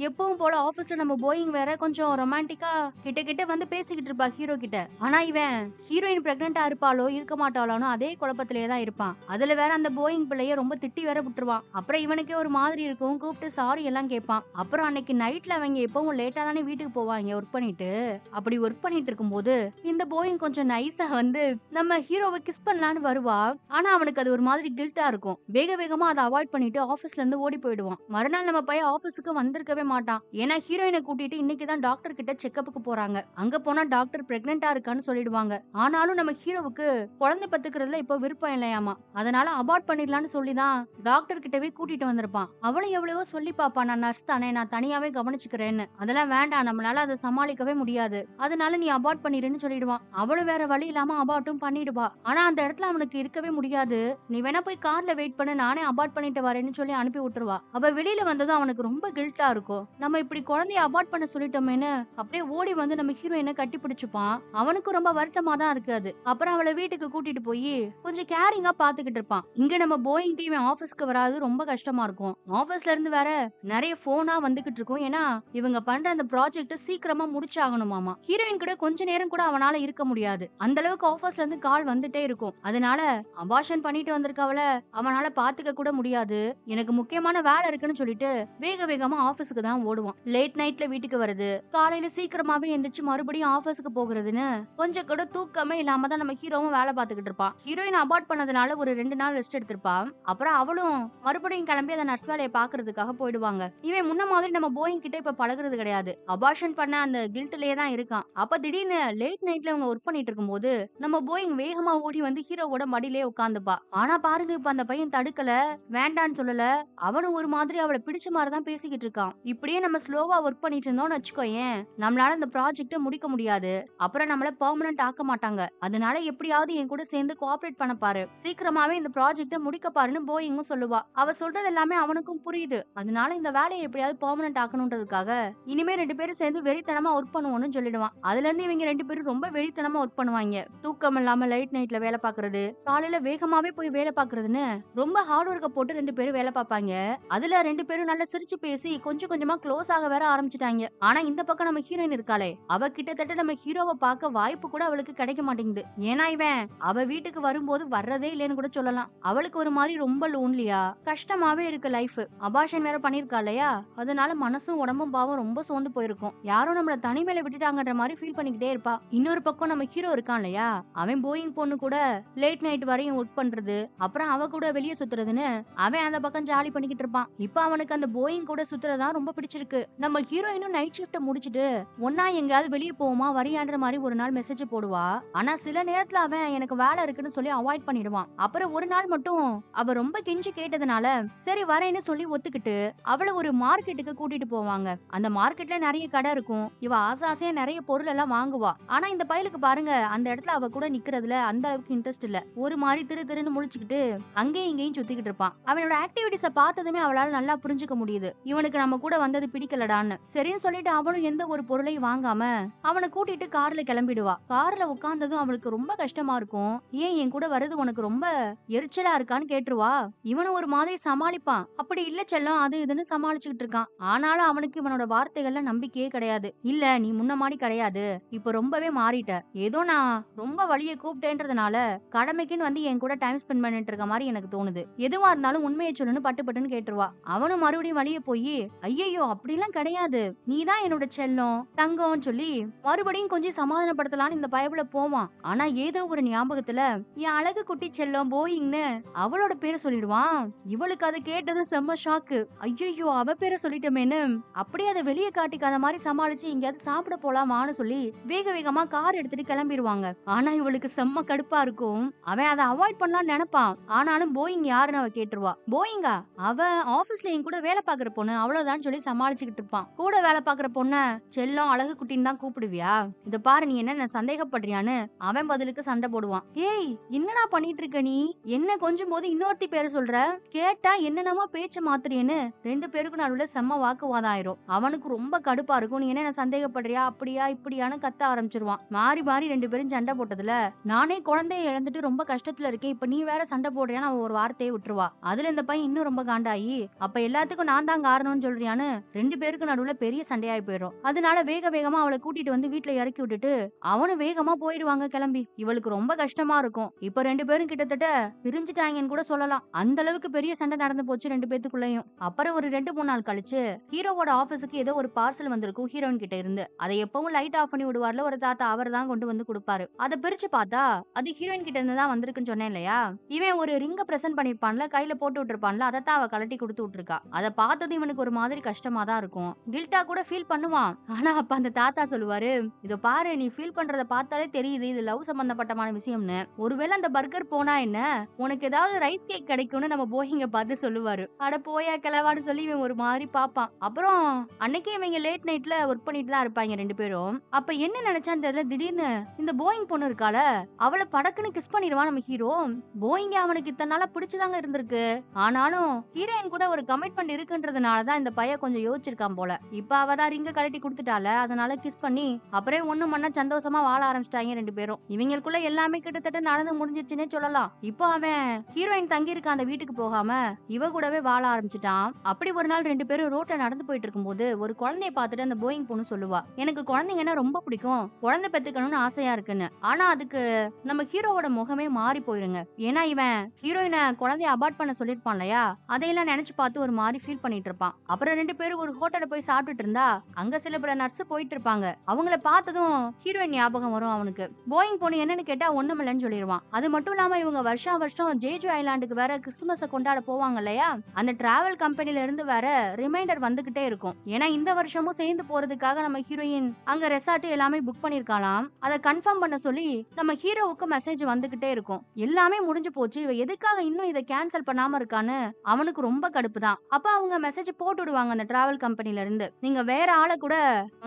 எப்பவும் போல ஆபீஸ்ல நம்ம போயிங் வேற கொஞ்சம் ரொமான்டிக்கா கிட்ட கிட்ட வந்து பேசிக்கிட்டு இருப்பா ஹீரோ கிட்ட. ஆனா இவன் ஹீரோயின் பிரெக்னென்டா இருப்பாளோ இருக்க மாட்டாளோன்னு அதே குழப்பத்திலேயே தான் இருப்பான். அதுல வேற அந்த போயிங் பிள்ளைய ரொம்ப திட்டி வேற விட்டுருவான். அப்புறம் இவனுக்கே ஒரு மாதிரி இருக்கும், கூப்பிட்டு சாரி எல்லாம் கேட்பான். அப்புறம் அன்னைக்கு நைட்ல அவங்க எப்பவும் லேட்டா தானே வீட்டுக்கு போவாங்க ஒர்க் பண்ணிட்டு. அப்படி ஒர்க் பண்ணிட்டு இருக்கும்போது இந்த போயிங் கொஞ்சம் நைஸா வந்து நம்ம ஹீரோவை கிஸ் பண்ணலான்னு வருவா. ஆனா அவனுக்கு அது ஒரு மாதிரி கில்ட்டா இருக்கும். வேக வேகமா அதை அவாய்ட் பண்ணிட்டு ஆபீஸ்ல இருந்து ஓடி போயிடுவான். மறுநாள் நம்ம பையன் ஆபீஸுக்கு வந்திருக்கவே மாட்டான். ஏன்னா ஹீரோயினை கூட்டிட்டு இன்னைக்குதான் டாக்டர் கிட்ட செக்கப்புக்கு போறாங்க. அங்க போனா டாக்டர் பிரெக்னென்டா இருக்கான்னு சொல்லிடுவாங்க. ஆனாலும் நம்ம ஹீரோவுக்கு குழந்தை பத்துக்கிறதுல இப்போ விருப்பம் இல்லையாமா. அதனால அபார்ட் பண்ணிடலான்னு சொல்லிதான் டாக்டர் கிட்டவே கூட்டிட்டு வந்திருப்பான். இருப்பான். அவளும் எவ்வளவோ சொல்லி பாப்பா, நான் நர்ஸ் தானே, நான் தனியாவே கவனிச்சுக்கிறேன்னு. அதெல்லாம் வேண்டாம், நம்மளால அதை சமாளிக்கவே முடியாது, அதனால நீ அபார்ட் பண்ணிடுன்னு சொல்லிடுவான். அவளும் வேற வழி இல்லாம அபார்ட்டும் பண்ணிடுவா. ஆனா அந்த இடத்துல அவனுக்கு இருக்கவே முடியாது. நீ வேணா போய் கார்ல வெயிட் பண்ணு, நானே அபார்ட் பண்ணிட்டு வரேன்னு சொல்லி அனுப்பி விட்டுருவா. அவ வெளியில வந்ததும் அவனுக்கு ரொம்ப கில்ட்டா இருக்கும். நம்ம இப்படி குழந்தைய அபார்ட் பண்ண சொல்லிட்டோமேன்னு அப்படியே ஓடி வந்து நம்ம ஹீரோயினை கட்டி பிடிச்சுப்பான். அவனுக்கும் ரொம்ப வருத்தமா தான் இருக்கு அது. அப்புறம் அவளை வீட்டுக்கு கூட்டிட்டு போய் கொஞ்சம் கேரிங்கா பாத்துக்கிட்டு இருப்பான். இங்க நம்ம போயிங்க்கு இவன் ஆபீஸ்க்கு வராது ரொம்ப கஷ்டமா இருக்கும். ஆபீஸ்ல இருந்து வேற நிறைய போனா வந்துகிட்டு இருக்கும். ஏன்னா இவங்க பண்ற அந்த ப்ராஜெக்ட் சீக்கிரமா முடிச்சாகணுமாமா. ஹீரோயின் கூட கொஞ்ச நேரம் கூட அவனால இருக்க முடியாது. அந்த அளவுக்கு ஆபீஸ்ல இருந்து கால் வந்துட்டே இருக்கும். அதனால அபார்ஷன் பண்ணிட்டு வந்திருக்கவள அவனால பாத்துக்க கூட முடியாது. எனக்கு முக்கியமான வேலை இருக்குன்னு சொல்லிட்டு வேக வேகமா ஆபீஸ்க்கு தான் ஓடுவான். லேட் நைட்ல வீட்டுக்கு வருது, காலையில சீக்கிரமாவே எந்திரிச்சு மறுபடியும் ஆபீஸ்க்கு போகிறதுன்னு கொஞ்சம் கூட தூக்கமே இல்லாம தான் நம்ம ஹீரோவும் வேலை பார்த்துக்கிட்டு இருப்பான். ஹீரோயின் அபார்ட் பண்ணதுனால ஒரு 2 நாள் ரெஸ்ட் எடுத்திருப்பான். அப்புறம் அவளும் மறுபடியும் கிளம்பி அந்த நர்ஸ் வேலையை பாக்குறதுக்காக போயிடுவாங்க. இவன் முன்ன மாதிரி நம்ம போயிங் கிட்ட இப்ப பழகுறது கிடையாது. அபார்ஷன் பண்ண அந்த கில்ட்லயே தான் இருக்கான். அப்ப திடீர்னு லேட் நைட்ல அவங்க ஒர்க் பண்ணிட்டு இருக்கும்போது நம்ம போயிங் வேகமா ஓடி வந்து ஹீரோவோட மடியிலே உட்காந்துப்பா. ஆனா பாருங்க, இப்ப அந்த பையன் தடுக்கல, வேண்டான்னு சொல்லல. அவனும் ஒரு மாதிரி அவளை பிடிச்ச மாதிரி தான் பேசிக்கிட்டு இருக்கான். இப்படியே நம்ம ஸ்லோவா ஒர்க் பண்ணிட்டு இருந்தோம்னு வச்சுக்கோயேன், நம்மளால இந்த ப்ராஜெக்ட முடிக்க முடியாது. அப்புறம் நம்மள பெர்மனன்ட் ஆக்க மாட்டாங்க. அதனால எப்படியாவது என் கூட சேர்ந்து கோஆபரேட் பண்ண பாரு, சீக்கிரமாவே இந்த ப்ராஜெக்ட முடிக்க பாருன்னு போயிங்கும் சொல்லுவா. அவ சொல்றது எல்லாமே அவனுக்கும் புரியுது. அதனால இந்த வேலையை எப்படியாவது பெர்மனன்ட் ஆக்கணும்ன்றதுக்காக இனிமே 2 பேரும் சேர்ந்து வெறித்தனமா ஒர்க் பண்ணுவோம்னு சொல்லிடுவான். அதுல இருந்து இவங்க 2 பேரும் ரொம்ப வெறித்தனமா ஒர்க் பண்ணுவாங்க. தூக்கம் இல்லாம லைட் நைட்ல வேலை பாக்குறது, காலையில வேகமாவே போய் வேலை பாக்குறதுன்னு ரொம்ப ஹார்ட் ஒர்க்க போட்டு 2 பேரும் வேலை பார்ப்பாங்க. அதுல 2 பேரும் நல்லா சிரிச்சு பேசி கொஞ்சம் கொஞ்சமா க்ளோஸ் ஆக வேற ஆரம்பிச்சிட்டாங்க. ஆனா இந்த பக்கம் நம்ம ஹீரோயின் இருக்காளே, அவ கிட்டத்தட்ட நம்ம ஹீரோவை பார்க்க வாய்ப்பு கூட அவளுக்கு கிடைக்க மாட்டேங்குது. ஏன்னா இவன் அவ வீட்டுக்கு வரும்போது வர்றதே இல்லைன்னு கூட சொல்லலாம். அவளுக்கு ஒரு மாதிரி ரொம்ப லோன்லியா கஷ்டமாவே இருக்கு லைஃப். அபார்ஷன் வேற பண்ணிருக்கா இல்லையா, அதனால மனசும் உடம்பும் பாவம் ரொம்ப சோர்ந்து போயிருக்கும். யாரும் நம்மள தனிமையில விட்டுட்டாங்கன்ற மாதிரி ஃபீல் பண்ணிக்கிட்டே இருப்பா. இன்னொரு பக்கம் நம்ம ஹீரோ இருக்கான் இல்லையா, அவன் போயிங் பொண்ணு கூட லேட் நைட் வரையும் ஒர்க் பண்றது, அப்புறம் அவ கூட வெளியே சுத்துறதுன்னு அவன் அந்த பக்கம் ஜாலி பண்ணிக்கிட்டு இருப்பான். இப்ப அவனுக்கு அந்த போயிங் கூட சுத்துறதா ரொம்ப பிடிச்சிருக்கு. நம்ம ஹீரோயினும் நைட் ஷிஃப்ட் முடிச்சிட்டு ஒன்னா எங்கயாவது வெளியே போவோமா வரியான்ற மாதிரி ஒரு நாள் மெசேஜ் போடுவா. ஆனா சில நேரத்துல அவன் எனக்கு வேலை இருக்குன்னு சொல்லி அவாய்ட் பண்ணிடுவான். அப்புறம் ஒரு நாள் மட்டும் அவ ரொம்ப கெஞ்சி கேட்டதுனால சரி வரேன்னு சொல்லி ஒத்துக்கிட்டு அவளை ஒரு மார்க்கெட்டுக்கு கூட்டிட்டு போவாங்க. அந்த மார்க்கெட்ல நிறைய கடை இருக்கும். இவ ஆசையா நிறைய பொருள் எல்லாம் வாங்குவா. ஆனா இந்த பயலுக்கு பாருங்க, அந்த இடத்துல அவ கூட நிக்கிறதுல அந்த அளவுக்கு இன்ட்ரெஸ்ட் இல்ல. ஒரு மாதிரி திரு திருன்னு முழிச்சுக்கிட்டு அங்கேயும் இங்கேயும் சுத்திக்கிட்டு இருப்பான். அவனோட ஆக்டிவிட்டிஸ பார்த்ததுமே அவளால நல்லா புரிஞ்சுக்க முடியுது, இவனுக்கு நம்ம கூட வந்தது பிடிக்கலடான்னு. சரின்னு சொல்லிட்டு அவனும் எந்த ஒரு பொருளையும் வாங்காம அவனை கூட்டிட்டு கார்ல கிளம்பிடுவா. கார்ல உட்கார்ந்ததும் அவளுக்கு ரொம்ப கஷ்டமா இருக்கும். ஏன் என் கூட வர்றது உனக்கு ரொம்ப எரிச்சலா இருக்கான்னு கேட்டுருவா. இவனும் ஒரு மாதிரி சமாளிப்பான். அப்படி இல்ல செல்லம், அது இதுன்னு சமாளிச்சுக்கிட்டு இருக்கான். ஆனாலும் அவனுக்கு இவனோட வார்த்தைகள்ல நம்பிக்கையே கிடையாது. இல்ல நீ முன்ன மாதிரி கிடையாது, இப்ப ரொம்பவே மாறிட்ட. ஏதோ நான் ரொம்ப வழியை கூப்பிட்டேன்றதுனால கடமைக்குன்னு வந்து என் கூட டைம் ஸ்பெண்ட் பண்ணிட்டு இருக்க மாதிரி எனக்கு தோணுது. எதுவா இருந்தாலும் உண்மையை சொல்லுன்னு பட்டு பட்டுன்னு கேட்டுருவா. அவனும் மறுபடியும் வழியே போய் ஐயோ அப்படிலாம் கிடையாது, நீதான் என்னோட செல்லம் தங்கம் சொல்லி மறுபடியும் கொஞ்சம் சமாதானப்படுத்தலான்னு இந்த பயபுல போவான். ஆனா ஏதோ ஒரு ஞாபகத்துல என் அழகு குட்டி செல்லம் போயிங்னு அவளோட பேரை சொல்லிடுவான். இவளுக்கு அதை கேட்டதும் செம்ம ஷாக்கு. ஐயோ அவ பேரை சொல்லிட்டமேன்னு அப்படியே அதை வெளியே காட்டிக்காத மாதிரி சமாளிச்சு எங்கேயாவது சாப்பிட போலாமான்னு சொல்லி வேக வேகமா கார் எடுத்துட்டு கிளம்பிடுவாங்க. ஆனா இவளுக்கு செம்ம கடுப்பா இருக்கும். அவன் அதை அவாய்ட் பண்ணலாம்னு நினைப்பான். ஆனாலும் போயிங் யாருன்னு அவ கேட்டுருவா. போயிங்கா, அவ ஆபீஸ்ல என் கூட வேலை பாக்குற பொண்ணு அவ்வளவுதான் சொல்லி சமாளிச்சுக்கிட்டு இருப்பான். கூட வேலை பாக்குற பொண்ண செல்லம் அழகு குட்டின்னு தான் கூப்பிடுவியா, இத பாரு நீ என்ன சந்தேகப்படுறியான்னு அவன் பதிலுக்கு சண்டை போடுவான். ஏய் என்னடா பண்ணிட்டு இருக்க நீ, என்ன கொஞ்சம் போது இன்னொருத்தி பேரை சொல்ற, கேட்டா என்னென்னமோ பேச்ச மாத்திரியேன்னு 2 பேருக்கு நடுவுல செம்ம வாக்குவாதம் ஆயிரும். அவனுக்கு ரொம்ப கடுப்பா இருக்கும். நீ என்ன சந்தேகப்படுறியா, அப்படியா இப்படியான்னு கத்த ஆரம்பிச்சிருவான். மாறி மாறி 2 பேரும் சண்டை போட்டதுல நானே குழந்தைய இழந்துட்டு ரொம்ப கஷ்டத்துல இருக்கேன், இப்ப நீ வேற சண்டை போடுறியான்னு அவன் ஒரு வார்த்தையை விட்டுருவா. அதுல இந்த பையன் இன்னும் ரொம்ப காண்டாயி அப்ப எல்லாத்துக்கும் நான் தான் காரணம்னு சொல்றியான்னு 2 பேருக்கு நடுவுல பெரிய சண்டையாயி போயிடும். அதனால வேக வேகமா அவளை கூட்டிட்டு வந்து வீட்டுல இறக்கி விட்டுட்டு அவனும் வேகமா போயிடுவாங்க கிளம்பி. இவளுக்கு ரொம்ப கஷ்டமா இருக்கும். இப்ப 2 பேரும் கிட்டத்தட்ட பிரிஞ்சுட்டாங்கன்னு கூட சொல்லலாம். அந்த அளவுக்கு பெரிய சண்டை நடந்து போச்சு 2 பேத்துக்குள்ளயும். அப்புறம் ஒரு 2-3 நாள் கழிச்சு ஹீரோவோட ஆபீஸுக்கு ஏதோ ஒரு பார்சல் வந்திருக்கும் ஹீரோயின் கிட்ட இருந்து. அதை எப்பவும் லைட் ஆஃப் பண்ணி விடுவார்ல ஒரு தாத்தா, அவர் தான் கொண்டு வந்து கொடுப்பாரு. அதை பிரிச்சு பார்த்தா அது ஹீரோயின் கிட்ட இருந்து தான் வந்திருக்குன்னு சொன்னேன் இல்லையா. இவன் ஒரு ரிங்க பிரசன்ட் பண்ணிருப்பான்ல, கையில போட்டு விட்டுருப்பான்ல, அதைத்தான் அவ கலட்டி கொடுத்து விட்டுருக்கா. அதை பார்த்தது இவனுக்கு ஒரு மாதிரி கஷ்டமா தான் இருக்கும். கில்ட்டா கூட ஃபீல் பண்ணுவான். ஆனா அப்ப அந்த தாத்தா சொல்லுவாரு, இதோ பாரு நீ ஃபீல் பண்றத பார்த்தாலே தெரியுது இது லவ் சம்பந்தப்பட்டமான விஷயம்னு. ஒருவேளை அந்த பர்கர் போனா என்ன, உனக்கு ஏதாவது ரைஸ் கேக் கிடைக்கும்னு நம்ம போயிங்க பார்த்து சொல்லுவாரு. அட போயா கிளவான்னு சொல்லி இவன் ஒரு மாதிரி பாப்பான். அப்புறம் அன்னைக்கு இவங்க லேட் நைட்ல ஒர்க் பண்ணிட்டு தான் இருப்பாங்க 2 பேரும். அப்ப என்ன நினைச்சான்னு தெரியல, திடீர்னு இந்த போயிங் பொண்ணு இருக்கால, அவள படக்குன்னு கிஸ் பண்ணிடுவான் நம்ம ஹீரோ. போயிங்க அவனுக்கு இத்தனை நாளா பிடிச்சுதாங்க இருந்திருக்கு. ஆனாலும் ஹீரோயின் கூட ஒரு கமிட்மெண்ட் இருக்குன்றதுனால தான் இந்த பையன் கொஞ்சம் யோசிச்சிருக்கான் போல. இப்ப அவ தான் ரிங்க கழட்டி கொடுத்துட்டால, அதனால கிஸ் பண்ணி அப்புறம் ஒண்ணு மண்ணா சந்தோஷமா வாழ ஆரம்பிச்சிட்டாங்க 2 பேரும். இவங்களுக்குள்ள எல்லாமே கிட்டத்தட்ட நடந்து முடிஞ்சிருச்சுன்னே சொல்லலாம். இப்போ அவன் ஹீரோயின் தங்கி இருக்க அந்த வீட்டுக்கு போகாம இவ கூடவே வாழ ஆரம்பிச்சிட்டான். அப்படி ஒரு நாள் 2 பேரும் ரோட்ல நடந்து போயிட்டு இருக்கும்போது ஒரு குழந்தைய பார்த்துட்டு அந்த போயிங் பொண்ணு சொல்லுவா, எனக்கு குழந்தைங்கன்னா ரொம்ப பிடிக்கும், குழந்தை பெத்துக்கணும்னு ஆசையா இருக்குன்னு. ஆனா அதுக்கு நம்ம ஹீரோவோட முகமே மாறி போயிருங்க. ஏன்னா இவன் ஹீரோயினை குழந்தைய அபார்ட் பண்ண சொல்லிருப்பான் இல்லையா, அதையெல்லாம் நினைச்சு பார்த்து ஒரு மாதிரி ஃபீல் பண்ணிட்டு இருப்பான். அப்புறம் 2 பேரும் ஒரு ஹோட்டல்ல போய் சாப்பிட்டுட்டு இருந்தா அங்க சில பல நர்ஸ் போயிட்டு இருப்பாங்க. அவங்கள பார்த்ததும் ஹீரோயின் ஞாபகம் வரும் அவனுக்கு. போயிங் பொண்ணு என்னன்னு கேட்டா ஒண்ணுமில்லன்னு சொல்லிடுவான். அது மட்டும் இல்லாம இவங்க வருஷம் வருஷம் ஜேஜு ஐலாண்டுக்கு வேற கிறிஸ்துமஸ கொண்டாட போவாங்க இல்லையா, அந்த டிராவல் கம்பெனில இருந்து வேற ரிமைண்டர் வந்துகிட்டே இருக்கும். ஏன்னா இந்த வருஷமும் சேர்ந்து போறதுக்காக நம்ம ஹீரோயின் அங்க ரெசார்ட் எல்லாமே புக் பண்ணிருக்கலாம். அதை கன்ஃபார்ம் பண்ண சொல்லி நம்ம ஹீரோவுக்கு மெசேஜ் வந்துகிட்டே இருக்கும். எல்லாமே முடிஞ்சு போச்சு, இவ எதுக்காக இன்னும் இதை கேன்சல் பண்ணாம இருக்கான்னு அவனுக்கு ரொம்ப கடுப்பு தான். அப்ப அவங்க மெசேஜ் போட்டு விடுவாங்க அந்த டிராவல் கம்பெனில இருந்து, நீங்க வேற ஆளை கூட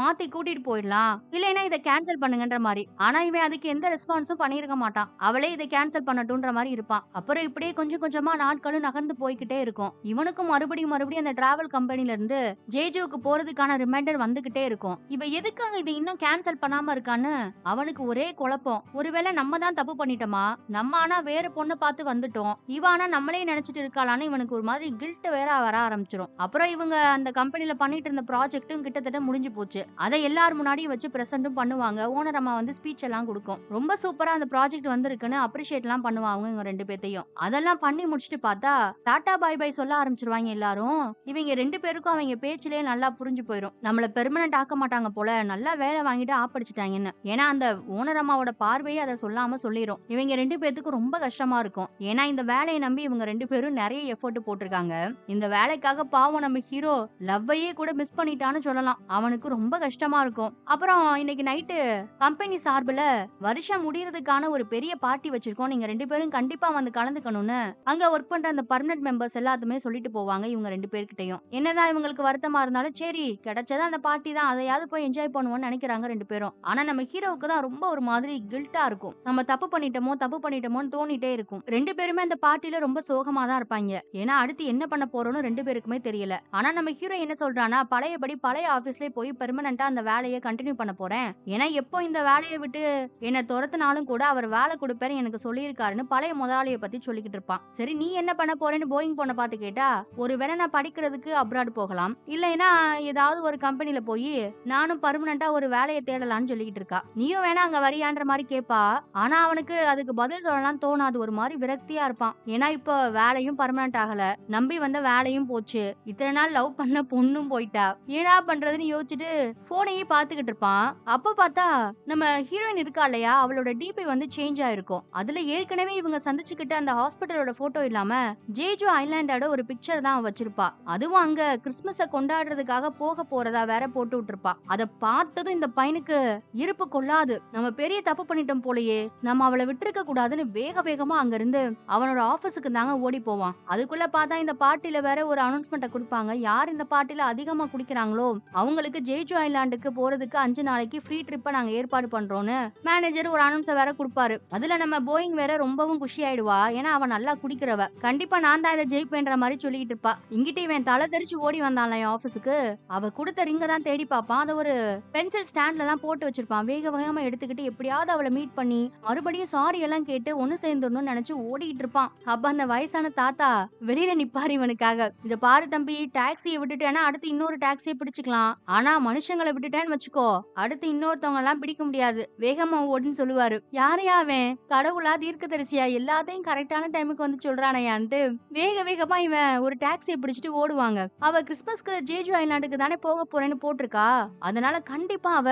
மாத்தி கூட்டிட்டு போயிடலாம், இல்லைன்னா இதை கேன்சல் பண்ணுங்கன்ற மாதிரி. ஆனா இவன் அதுக்கு எந்த ரெஸ்பான்ஸும் பண்ணிருக்க மாட்டான். அவளே இதை கேன்சல் பண்ணட்டும்ன்ற மாதிரி இருப்பான். அப்புறம் இப்படியே கொஞ்சம் கொஞ்சமா நாட்களும் நகர்ந்து போய்கிட்டே இருக்கும். இவனுக்கும் மறுபடியும் அந்த டிராவல் கம்பெனில இருந்து ஜேஜுவுக்கு போறதுக்கான ரிமைண்டர் வந்துகிட்டே இருக்கும். இவ எதுக்காக இதை இன்னும் கேன்சல் பண்ணாம இருக்கான்னு அவனுக்கு ஒரே குழப்பம். ஒருவேளை நம்ம தான் தப்பு பண்ணிட்டோமா, நம்ம ஆனா வேற பொண்ணை பார்த்து வந்துட்டோம், இவ ஆனா நம்மளே நினைச்சிட்டு இருக்காளான்னு இவனுக்கு ஒரு மாதிரி கில்ட் வேற வர ஆரம்பிச்சிடும். அப்புறம் இவங்க அந்த கம்பெனில பண்ணிட்டு இருந்த ப்ராஜெக்ட்டும் கிட்டத்தட்ட முடிஞ்சு போச்சு. அதை எல்லாரும் முன்னாடியும் வச்சு பிரசன்ட்டும் பண்ணுவாங்க. ஓனர் அம்மா வந்து ஸ்பீச் எல்லாம் கொடுக்கும். ரொம்ப சூப்பரா அந்த ப்ராஜெக்ட் வந்திருக்குன்னு அப்ரிஷியேட் எல்லாம் பண்ணுவாங்க இவங்க 2 பேத்தையும். அதெல்லாம் பண்ணி முடிச்சுட்டு பார்த்தா டாடா பை பை சொல்ல ஆரம்பிச்சிருவாங்க எல்லாரும். இவங்க 2 பேருக்கும் அவங்க பேச்சிலேயே நல்லா புரிஞ்சு போயிடும், நம்மள பெர்மனன்ட் ஆக்க மாட்டாங்க போல, நல்லா வேலை வாங்கிட்டு ஆப்படிச்சிட்டாங்கன்னு. ஏன்னா அந்த ஓனர் அம்மாவோட பார்வையே அதை சொல்லாம சொல்லிரும். இவங்க 2 பேத்துக்கும் ரொம்ப கஷ்டமா இருக்கும். ஏன்னா இந்த வேலையை நம்பி இவங்க 2 பேரும் நிறைய எஃபோர்ட் போட்டிருக்காங்க. இந்த வேலைக்காக பாவம் நம்ம ஹீரோ லவ்வையே கூட மிஸ் பண்ணிட்டான்னு சொல்லலாம். அவனுக்கு ரொம்ப கஷ்டமா இருக்கும். அப்புறம் இன்னைக்கு நைட்டு கம்பெனி சார்பில் வருஷம் முடியறதுக்கான ஒரு பெரிய பார்ட்டி வச்சிருக்கோம், நீங்க 2 பேரும் கண்டிப்பா வந்து கலந்துக்கணும்னு அங்க ஒர்க் பண்ற அந்த பர்மனன்ட் மெம்பர்ஸ் எல்லாத்துமே சொல்லிட்டு போவாங்க இவங்க 2 பேர்கிட்டயும். என்னதான் இவங்களுக்கு வருத்தமா இருந்தாலும் சரி கிடைச்சதா அந்த பார்ட்டி தான், அதையாவது போய் என்ஜாய் பண்ணுவோம்னு நினைக்கிறாங்க 2 பேரும். ஆனா நம்ம ஹீரோவுக்கு தான் ரொம்ப ஒரு மாதிரி கில்ட்டா இருக்கும். நம்ம தப்பு பண்ணிட்டோமோன்னு தோணிட்டே இருக்கும். 2 பேருமே அந்த பார்ட்டில ரொம்ப சோகமா தான் இருப்பாங்க. ஏன்னா அடுத்து என்ன பண்ண போறோம்னு 2 பேருக்குமே தெரியல. ஆனா நம்ம ஹீரோ என்ன சொல்றானா, பழையபடி பழைய ஆபீஸ்லயே போய் பெர்மனண்டா அந்த வேலையை கண்டினியூ பண்ண போறேன். ஏன்னா எப்போ இந்த வேலையை விட்டு என்ன துரத்தினாலும் கூட அவர் வேலை கொடுப்பாரு எனக்கு சொல்லியிருக்காருன்னு பழைய முதலாளியை பத்தி சொல்லிக்கிட்டு இருப்பான். சரி நீ என்ன பண்ண போறேன்னு போயிங் பொண்ணை பார்த்து கேட்டா, ஒருவேளை நான் படிக்கிறதுக்கு அப்ராட் போகலாம், இல்லைன்னா ஏதாவது ஒரு கம்பெனில போய் நானும் பர்மனண்டா ஒரு வேலையை தேடலாம்னு சொல்லிக்கிட்டு இருக்கா. நீயும் வேணா அங்க வரியான்ற மாதிரி கேப்பா. ஆனா அவனுக்கு அதுக்கு பதில் சொல்லலாம் தோணாது, ஒரு மாதிரி விரக்தியா இருப்பான். ஏன்னா இப்போ வேலையும் பர்மனன்ட் ஆகல, நம்பி வந்த வேலையும் போச்சு, இத்தனை நாள் லவ் பண்ண பொண்ணும் போயிட்டா, ஏனா பண்றதுன்னு யோசிச்சுட்டு போனையே பாத்துக்கிட்டு இருப்பான். அப்ப பார்த்தா நம்ம ஹீரோயின் இருக்கா இல்லையா, அவளோட டிபி வந்து சேஞ்ச் ஆயிருக்கும். அதுல ஏற்கனவே இவங்க சந்திச்சுக்கிட்ட அந்த ஹாஸ்பிட்டலோட போட்டோ இல்லாம ஜேஜு ஐலாண்டோட ஒரு பிக்சர் தான் வச்சிருப்பா. அதுவும் அங்க கிறிஸ்துமஸ கொண்டாடுறதுக்காக போக போறதா வேற போட்டு விட்டுருப்பா. அத பார்த்ததும் இந்த பையனுக்கு இருப்பு கொள்ளாது, நம்ம பெரிய தப்பு பண்ணிட்டோம் போலயே, நம்ம அவளை விட்டுருக்க கூடாதுன்னு வேக வேகமா அங்க இருந்து அவனோட ஆபீஸுக்கு தாங்க ஓடி போவான். அதுக்குள்ள பார்த்தா இந்த பார்ட்டில வேற ஒரு அனௌன்ஸ்மெண்ட்டை கொடுப்பாங்க, யார் இந்த பார்ட்டில அதிகமா குடிக்கிறாங்களோ அவங்களுக்கு ஜேஜு ஐலாண்டுக்கு போறதுக்கு 5 நாளைக்கு ஃப்ரீ ட்ரிப்பை நாங்க ஏற்பாடு பண்றோம்னு மேனேஜர் ஒரு அனௌன்ஸை வேற கொடுப்பாரு. அதுல நம்ம போயிங் வேற ரொம்பவும் குஷி ஆயிடுவா, ஏன்னா அவன் நல்லா குடிக்கிறவ, கண்டிப்பா நான் தான் இதை ஜெயிப்பேன்ற மாதிரி சொல்லிட்டு இருப்பா. இங்கிட்ட இவன் தலை தெரிச்சு ஓடி வந்தான்ல என் ஆபீஸுக்கு, அவ கொடுத்த ரிங்க தான் தேடி பார்ப்பான். அதை ஒரு பென்சில் ஸ்டாண்ட்ல தான் போட்டு வச்சிருப்பான். வேக வேகமா எடுத்துக்கிட்டு எப்படியாவது அவளை மீட் பண்ணி மறுபடியும் சாரி எல்லாம் கேட்டு ஒண்ணு சேர்ந்துடணும்னு நினைச்சு ஓடிட்டு இருப்பான். அப்ப அந்த வயசான தாத்தா வெளியில நிப்பாரு இவனுக்காக, இத பாரு தம்பி, டாக்ஸியை விட்டுட்டேன்னா அடுத்து இன்னொரு டாக்ஸியை பிடிச்சுக்கலாம், ஆனா மனுஷங்களை விட்டுட்டேன்னு வச்சுக்கோ அடுத்து இன்னொருத்தவங்க எல்லாம் பிடிக்க முடியாது, வேகமா ஓடுன்னு சொல்லுவாரு. யாரையா அவன், கடவுளா தீர்க்கதரிசியா, எல்லாத்தையும் கரெக்டான டைமுக்கு வந்து சொல்றானையான்ட்டு வேக வேகமா இவன் ஒரு டாக்ஸியை பிடிச்சிட்டு ஓடுவாங்க. அவ கிறிஸ்மஸ்க்கு ஜேஜு ஐலாண்டுக்கு தானே போக போறேன்னு போட்டிருக்கா, அதனால கண்டிப்பா அவ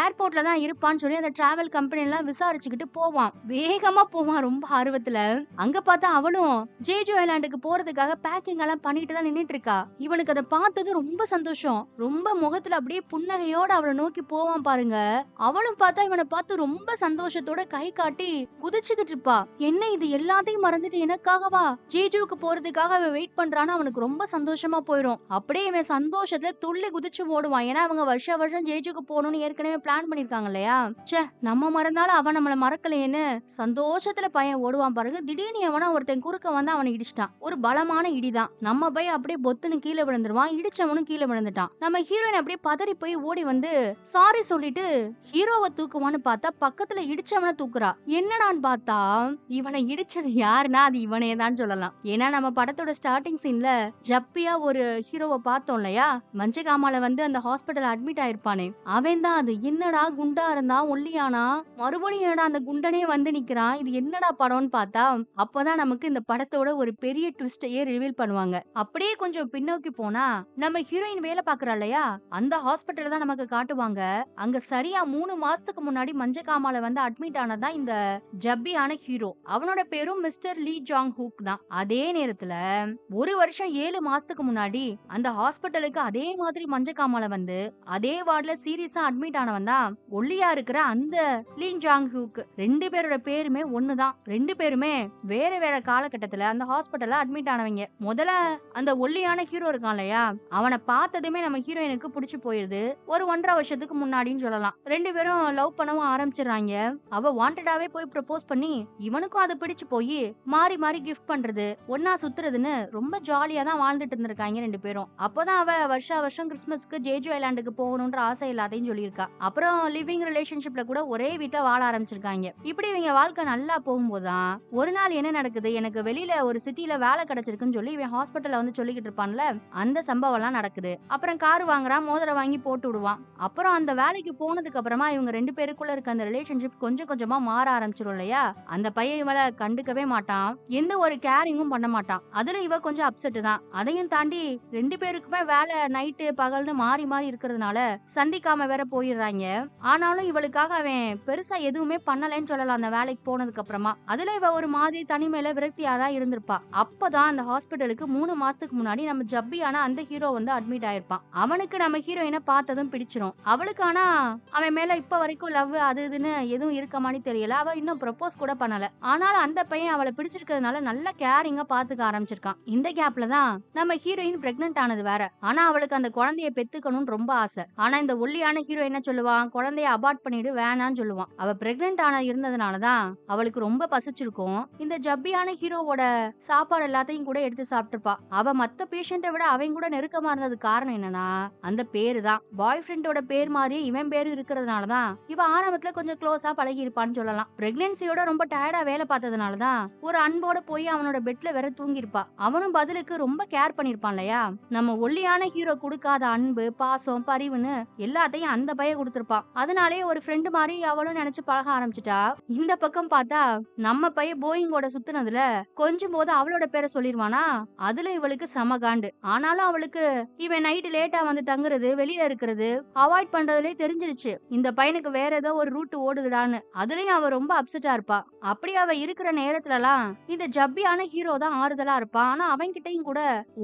ஏர்போர்ட்ல தான் இருப்பான்னு சொல்லி அந்த டிராவல் கம்பெனி எல்லாம் விசாரிச்சுக்கிட்டு போவான். வேகமா போவான் ரொம்ப ஆர்வத்துல. அங்க பார்த்தா அவளும் ஜேஜு ஐலாண்டுக்கு போறதுக்காக பேக்கிங் எல்லாம் பண்ணிட்டு தான் நின்னுட்டு இருக்கா. இவனுக்கு அதை பார்த்தது ரொம்ப சந்தோஷம், ரொம்ப முகத்துல அப்படியே புன்னகையோட அவளை நோக்கி போவான் பாருங்க. அவளும் பார்த்தா இவனை பார்த்து ரொம்ப சந்தோஷத்தோட கை காட்டி குதிச்சுக்கிட்டு இருப்பா. என்ன இது எல்லாத்தையும் மறந்துட்டு எனக்காகவா ஜேஜுவுக்கு போறதுக்காக வெயிட் பண்றான்னு அவனுக்கு ரொம்ப சந்தோஷமா போயிரும். அப்படியே இவன் சந்தோஷத்துல துள்ளி குதிச்சு ஓடுவான். ஏன்னா அவங்க வருஷம் ஜெயிச்சுக்கு போகணும்னு ஏற்கனவே பிளான் பண்ணிருக்காங்க இல்லையா? ச்சே, நம்ம மறந்தாலும் அவன் நம்மள மறக்கலையேன்னு சந்தோஷத்துல பையன் ஓடுவான் பாருங்க. திடீர்னு எவனோ ஒருத்தன் குறுக்க வந்து அவனை இடிச்சிட்டான். ஒரு பலமான இடிதான். நம்ம பையன் அப்படியே பொத்துன்னு கீழே விழுந்துருவான். இடிச்சவனும் கீழே விழுந்துட்டான். நம்ம ஹீரோயின் அப்படியே பதறி போய் ஓடி வந்து சாரி சொல்லிட்டு ஹீரோவை தூக்குவான்னு பார்த்தா பக்கத்துல இடிச்சவனை தூக்குறா. என்னடான்னு பார்த்தா இவனை இடிச்சது யாருன்னா அது இவனே தான் சொல்லலாம். ஏன்னா நம்ம படத்தோட ஸ்டார்டிங் சீன்ல ஜப்பியா ஒரு ஹீரோவை பார்த்தோம் இல்லையா? மஞ்சகாமால வந்து அந்த ஹாஸ்பிட்டல் அட்மிட் ஆயிருப்பானே அவன் தான் அது. என்னடா குண்டா இருந்தா ஒல்லியானா மறுபடியும் ஏடா அந்த குண்டனே வந்து நிக்கிறான். இது என்னடா படம்னு பார்த்தா அப்பதான் நமக்கு இந்த படத்தோட ஒரு பெரிய ட்விஸ்டையே ரிவீல் பண்ணுவாங்க. அப்படியே கொஞ்சம் பின்னோக்கி போனா நம்ம ஹீரோயின் வேலை பாக்குறா இல்லையா? அந்த ஹாஸ்பிட்டல் தான் நமக்கு காட்டுவாங்க. அங்க சரியா 3 மாசத்துக்கு முன்னாடி மஞ்சகாமால வந்து அட்மிட் ஆனதா இந்த ஜப்பியான ஹீரோ. அவனோட பேரும் மிஸ்டர் லீ ஜாங் ஹூக் தான். அதே நேரத்துல ஒரு வருஷம் 7 மாசத்துக்கு முன்னாடி அந்த ஹாஸ்பிட்டலுக்கு அதே மாதிரி மஞ்சகாமால வந்து அதே வார்டுல சீரியஸா அட்மிட் ஆனவன் தான் ஒல்லியா இருக்கிற அந்த லீ ஜாங் ஹூக். 2 பேரோட பேருமே ஒண்ணுதான். 2 பேருமே வேற வேற காலகட்டத்துல அந்த ஹாஸ்பிட்டல்ல அட்மிட் ஆனவங்க. முதல்ல அந்த ஒல்லியான ஹீரோ இருக்கான் இல்லையா? அவனை பார்த்ததுமே நம்ம ஹீரோயினுக்கு பிடிச்சு போயிருது. ஒரு 1.5 வருஷத்துக்கு முன்னாடின்னு சொல்லலாம். 2 பேரும் லவ் பண்ணவும் ஆரம்பிச்சிடறாங்க. அவ வாண்டடாவே போய் ப்ரப்போஸ் பண்ணி இவனுக்கும் அது பிடிச்சு போய் மாறி மாறி கிஃப்ட் பண்றது ஒன்னா சுத்துறதுன்னு ரொம்ப ஜாலியா தான் வாழ்ந்துட்டு இருந்திருக்காங்க 2 பேரும். அப்பதான் அவ வருஷம் கிறிஸ்மஸ்க்கு ஜேஜோ ஐலாண்டுக்கு போகணும்ன்ற ஆசை எல்லாத்தையும் சொல்லியிருக்கா. அப்புறம் லிவிங் ரிலேஷன்ஷிப்ல கூட ஒரே வீட்டுல வாழ ஆரம்பிச்சிருக்காங்க. இப்படி இவங்க வாழ்க்கை நல்லா போகும்போதுதான் ஒரு நாள் என்ன நடக்குது, எனக்கு வெளியில ஒரு சிட்டில வேலை கிடைச்சிருக்குன்னு சொல்லி இவன் ஹாஸ்பிட்டல்ல வந்து சொல்லிக்கிட்டு இருப்பான்ல, அந்த சம்பவம் எல்லாம் நடக்குது. அப்புறம் கார் வாங்குறான், மோதிரம் வாங்கி போட்டு விடுவான். அப்புறம் அந்த வேலைக்கு போனதுக்கு அப்புறமா இவங்க 2 பேருக்குள்ள இருக்க அந்த ரிலேஷன்ஷிப் கொஞ்சம் கொஞ்சமா மாற ஆரம்பிச்சிரும் இல்லையா? அந்த பையன் இவளை கண்டுக்கவே மாட்டான், எந்த ஒரு கேரிங்கும் பண்ண மாட்டான். அதுல இவ கொஞ்சம் அப்செட் தான். அதையும் தாண்டி 2 பேருக்குமே வேலை நைட்டு பகல்னு மாறி மாறி இருக்கிறதுனால சந்திக்காம வேற போயிடுறாங்க. ஆனாலும் இவளுக்காக அவன் பெருசா எதுவுமே பண்ணலன்னு சொல்லலாம் அந்த வேலைக்கு போனதுக்கு அப்புறமா. அதுல இவ ஒரு மாதிரி தனிமையில விரக்தியாதான் இருந்திருப்பா. அப்பதான் அந்த ஹாஸ்பிட்டலுக்கு 3 மாசத்துக்கு முன்னாடி நம்ம ஜப்பியான அந்த ஹீரோ வந்து அட்மிட் ஆயிருப்பான். அவனுக்கு நம்ம ஹீரோயினை பார்த்ததும் பிடிச்சிரும். அவளுக்கு ஆனா அவன் மேல இப்ப வரைக்கும் லவ் அது இதுன்னு எதுவும் இருக்க மாதிரி தெரியல. அவ இன்னும் ப்ரப்போஸ் கூட பண்ணல. ஆனாலும் அந்த பையன் அவளை பிடிச்சிருக்கிறதுனால நல்ல கேரிங்கா பாத்துக்க ஆரம்பிச்சிருக்கான். இந்த கேப்ல தான் நம்ம ஹீரோயின் பிரெக்னன்ட் ஆனது வேற. ஆனா அவளுக்கு அந்த குழந்தைய பெத்துக்கணும்னு ரொம்ப ஆசை. ஆனா இந்த ஒல்லியான ஹீரோ என்ன சொல்லுவான், குழந்தைய அபார்ட் பண்ணிடு வேணான்னு சொல்லுவான். அவ பிரெக்னன்ட் ஆன இருந்ததுனாலதான் அவளுக்கு ரொம்ப பசிச்சிருக்கும். இந்த ஜப்பியான ஹீரோவோட சாப்பாடு எல்லாத்தையும் கூட எடுத்து சாப்பிட்டுப்பா. அவ மத்த பேஷண்ட்டை விட அவன் கூட நெருக்கமா இருந்தது காரணம் என்னன்னா அந்த பேரு தான். பாய் ஃப்ரெண்டோட பேர் மாதிரி இவன் பேரு இருக்கிறதுனாலதான் இவ ஆரம்பத்துல கொஞ்சம் க்ளோஸா பழகி இருப்பான்னு சொல்லலாம். பிரெக்னன்சியோட ரொம்ப டயர்டா வேலை பார்த்ததுனாலதான் ஒரு அன்போட போய் அவனோட பெட்ல வேற தூங்கிருப்பா. அவனும் பதிலுக்கு ரொம்ப கேர் பண்ணிருப்பான் இல்லையா? நம்ம ஒல்லியான ஹீரோ கொடுக்காத அன்பு பாசம் பரிவுன்னு எல்லாத்தையும் அந்த பைய கொடுத்திருப்பான். அதனாலே ஒரு ஃப்ரெண்டு மாதிரி அவளும் நினைச்சு பழக ஆரம்பிச்சிட்டா. இந்த பக்கம் பார்த்தா நம்ம பைய போயிங்கோட சுத்துனதுல கொஞ்சம் போது அவளோட பேரை சொல்லிருவானா, அதுல இவளுக்கு செம காண்டு. ஆனாலும் அவளுக்கு இவன் நைட்டு லேட்டா வந்து தங்குறது வெளியில இருக்கிறது அவாய்ட் பண்றதுலே தெரிஞ்சிருச்சு. இந்த பையனுக்கு வேற ஏதோ ஒரு ரூட் ஓடுதுடான்னு. அதுலயும் அவ ரொம்ப அப்செட்டா இருப்பா. அப்படி அவ இருக்கிற நேரத்துலலாம் இந்த ஜப்பியான ஹீரோ தான் ஆறுதலா இருப்பான். ஆனா அவன்கிட்டயும் கூட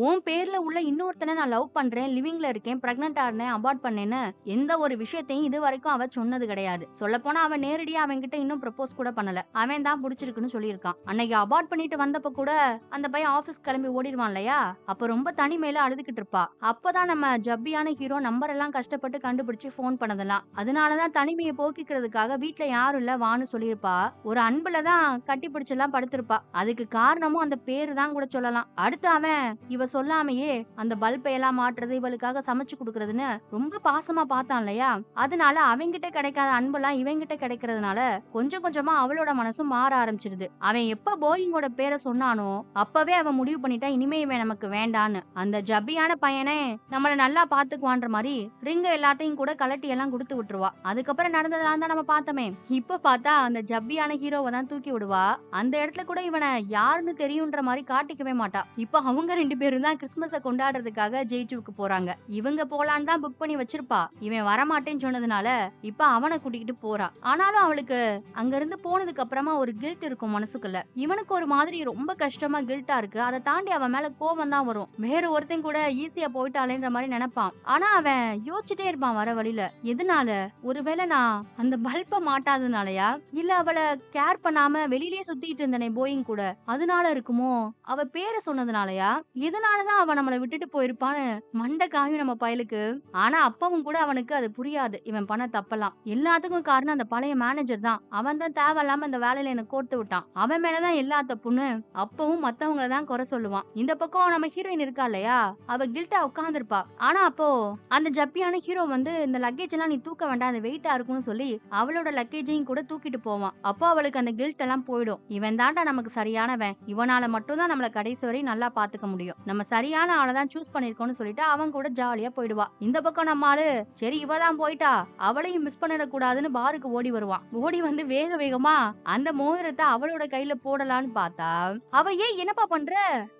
உன் பேர்ல உள்ள இன்னொருத்தனை நான் லவ் பண்றேன், லிவிங்ல இருக்கேன், பிரெக்னன்ட் ஆனேன், அபார்ட் பண்ணேன்னு எந்த ஒரு விஷயத்தையும் இது வரைக்கும் அவ சொன்னது கிடையாது. சொல்ல போனா அவன் நேரடியா அவன் கிட்ட இன்னும் ப்ரப்போஸ் கூட பண்ணல. அவன் தான் பிடிச்சிருக்குன்னு சொல்லியிருக்கான். அன்னைக்கு அபார்ட் பண்ணிட்டு வந்தப்ப கூட அந்த பையன் ஆபீஸ் கிளம்பி ஓடிடுவான் இல்லையா? அப்ப ரொம்ப தனிமையில அழுதுகிட்டு இருப்பா. அப்பதான் நம்ம ஜப்பியான ஹீரோ நம்பர் எல்லாம் கஷ்டப்பட்டு கண்டுபிடிச்சு போன் பண்ணதெல்லாம். அதனாலதான் தனிமையை போக்கிக்கிறதுக்காக வீட்டுல யாரும் இல்ல வான்னு சொல்லியிருப்பா. ஒரு அன்புலதான் கட்டி பிடிச்செல்லாம் படுத்திருப்பா. அதுக்கு காரணமும் அந்த பேரு தான் கூட சொல்லலாம். அடுத்து அவன் இவ சொல்லாமையே அந்த பல்பை எல்லாம் மாட்டுறது இவளுக்காக சமைச்சு கொடுக்கறதுன்னு ரொம்ப பாசமா பார்த்தான் இல்லையா? அதனால அவங்கிட்ட கிடைக்காத அன்பெல்லாம் இவங்கிட்ட கிடைக்கிறதுனால கொஞ்சம் கொஞ்சமா அவளோட மனசும் மாற ஆரம்பிச்சிருது. அவன் எப்ப போயிங்கோட பேரை சொன்னானோ அப்பவே அவன் முடிவு பண்ணிட்டா இனிமே இவன் நமக்கு வேண்டான்னு. அந்த ஜப்பியான பையனே நம்மள நல்லா பாத்துக்குவான்ற மாதிரி ரிங்க எல்லாத்தையும் கூட கலட்டி எல்லாம் கொடுத்து விட்டுருவா. அதுக்கப்புறம் நடந்ததெல்லாம் தான் நம்ம பார்த்தோமே. இப்ப பார்த்தா அந்த ஜப்பியான ஹீரோவை தான் தூக்கி விடுவா. அந்த இடத்துல கூட இவனை யாருன்னு தெரியும்ன்ற மாதிரி காட்டிக்கவே மாட்டா. இப்ப அவங்க 2 பேரும் தான் கிறிஸ்துமஸ கொண்டாடுறதுக்காக ஜெயிச்சுக்கு போறாங்க. இவங்க போலான்னு தான் புக் பண்ணி வச்சிருப்பா. இவன் வரமாட்டேன்னு சொன்னதுனால இப்ப அவனை கூட்டிக்கிட்டு போறா. ஆனாலும் அவளுக்கு அங்க இருந்து போனதுக்கு அப்புறமா ஒரு கில்ட் இருக்கும் மனசுக்குள்ள. இவனுக்கு ஒரு மாதிரி ரொம்ப கஷ்டமா கில்ட்டா இருக்கு. அதை தாண்டி அவன் மேல கோபம் தான் வரும். வேற ஒருத்தன் கூட ஈஸியா போயிட்டாலேன்ற மாதிரி நினைப்பான். ஆனா அவன் யோசிச்சுட்டே இருப்பான் வர வழியில. எதனால? ஒருவேளை நான் அந்த பல்ப மாட்டாதனாலயா, இல்ல அவளை கேர் பண்ணாம வெளியிலேயே சுத்திட்டு இருந்தனே போயிங் கூட அதனால இருக்குமோ, அவ பேர் பேர சொன்னதுனாலயா? இதனால தான் அவன் நம்மள விட்டுட்டு போயிருப்பான்னு மண்ட காயும் நம்ம பயலுக்கு. ஆனா அப்பவும் கூட அவனுக்கு அது புரியாது. இவன் பண்ண தப்பெல்லாம். எல்லாத்துக்கும் காரணம் அந்த பழைய மேனேஜர் தான். அவன் தான் தேவையில்லாம இந்த வேலையில என்ன கோர்த்து விட்டான். அவன் மேல தான் எல்லா தப்புன்னு அப்பவும் மத்தவங்கள தான் குறை சொல்லுவான். இந்த பக்கம் நம்ம ஹீரோயின் இருக்கா இல்லையா? அவ கில்ட்டா உட்கார்ந்திருப்பா. ஆனா அப்போ அந்த ஜப்பியான ஹீரோ வந்து இந்த லக்கேஜ் எல்லாம் நீ தூக்க வேண்டாம். அது வெயிட்டா இருக்கும்னு சொல்லி அவளோட லக்கேஜையும் கூட தூக்கிட்டு போவான். அப்போ அவளுக்கு அந்த கில்ட் எல்லாம் போயிடும். இவன் தான்டா நமக்கு சரியானவன். இவனால மட்டும் தான் நம்மள கடைசி வரை நல்லா பாத்துக்க முடியும். நம்ம சரியான ஆளை தான் சூஸ் பண்ணிருக்கோம்னு சொல்லிட்டு அவன் கூட ஜாலியா போயிடுவா. இந்த பக்கம் நம்ம ஆளு சரி இவ தான் போயிட்டா. அவளையும் மிஸ் பண்ணிடக் கூடாதுன்னு பாருக்கு ஓடி வருவான். ஓடி வந்து வேக வேகமா அந்த மோதிரத்தை அவளோட கையில போடலான்னு பார்த்தா, அவ ஏன் என்னப்பா பண்ற?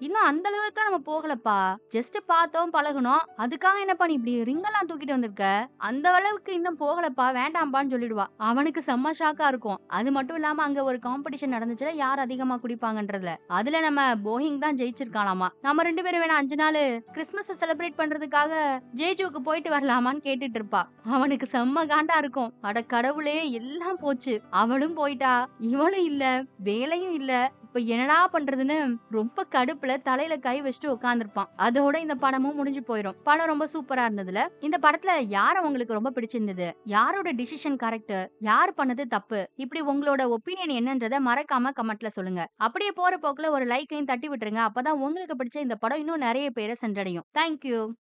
இன்னும் அந்த அளவுக்கு நம்ம போகலப்பா. ஜஸ்ட் பார்த்தோம் பழகுனோம். அதுக்காக என்னப்பா நீ இப்படி ரிங் எல்லாம் தூக்கிட்டு வந்திருக்க? அந்த அளவுக்கு இன்னும் போகலப்பா வேண்டாம்பான்னு சொல்லிடுவா. அவனுக்கு செம்ம ஷாக்கா இருக்கும். அது மட்டும் இல்லாம அங்க ஒரு காம்படிஷன் நடந்துச்சுல யார் அதிகமா குடிப்பாங்கன்றதுல. அதுல நம்ம போயிங் தான் ஜெயிச்சிருக்காளாமா. நம்ம 2 பேரும் வேணா 5 நாள் கிறிஸ்மஸ் செலிப்ரேட் பண்றதுக்காக ஜேஜுவுக்கு போயிட்டு வரலாமான்னு கேட்டுட்டு இருப்பா. அவனுக்கு செம்ம காண்டா இருக்கும். அட கடவுளே எல்லாம் போச்சு. அவளும் போயிட்டா. இவளும் இல்ல. வேலையும் இல்ல. இப்ப என்னடா பண்றதுன்னு ரொம்ப கடுப்புல தலையில கை வச்சுட்டு உட்கார்ந்திருப்பான். அதோட இந்த படமும் முடிஞ்சு போயிடும். படம் ரொம்ப சூப்பரா இருந்ததுல. இந்த படத்துல யார உங்களுக்கு ரொம்ப பிடிச்சிருந்தது? யாரோட டிசிஷன் கரெக்ட்? யார் பண்ணது தப்பு? இப்படி உங்களோட ஒப்பீனியன் என்னன்றத மறக்காம கமெண்ட்ல சொல்லுங்க. அப்படியே போற போக்குல ஒரு லைக்கையும் தட்டி விட்டுருங்க. அப்பதான் உங்களுக்கு பிடிச்ச இந்த படம் இன்னும் நிறைய பேரை சென்றடையும். Thank you.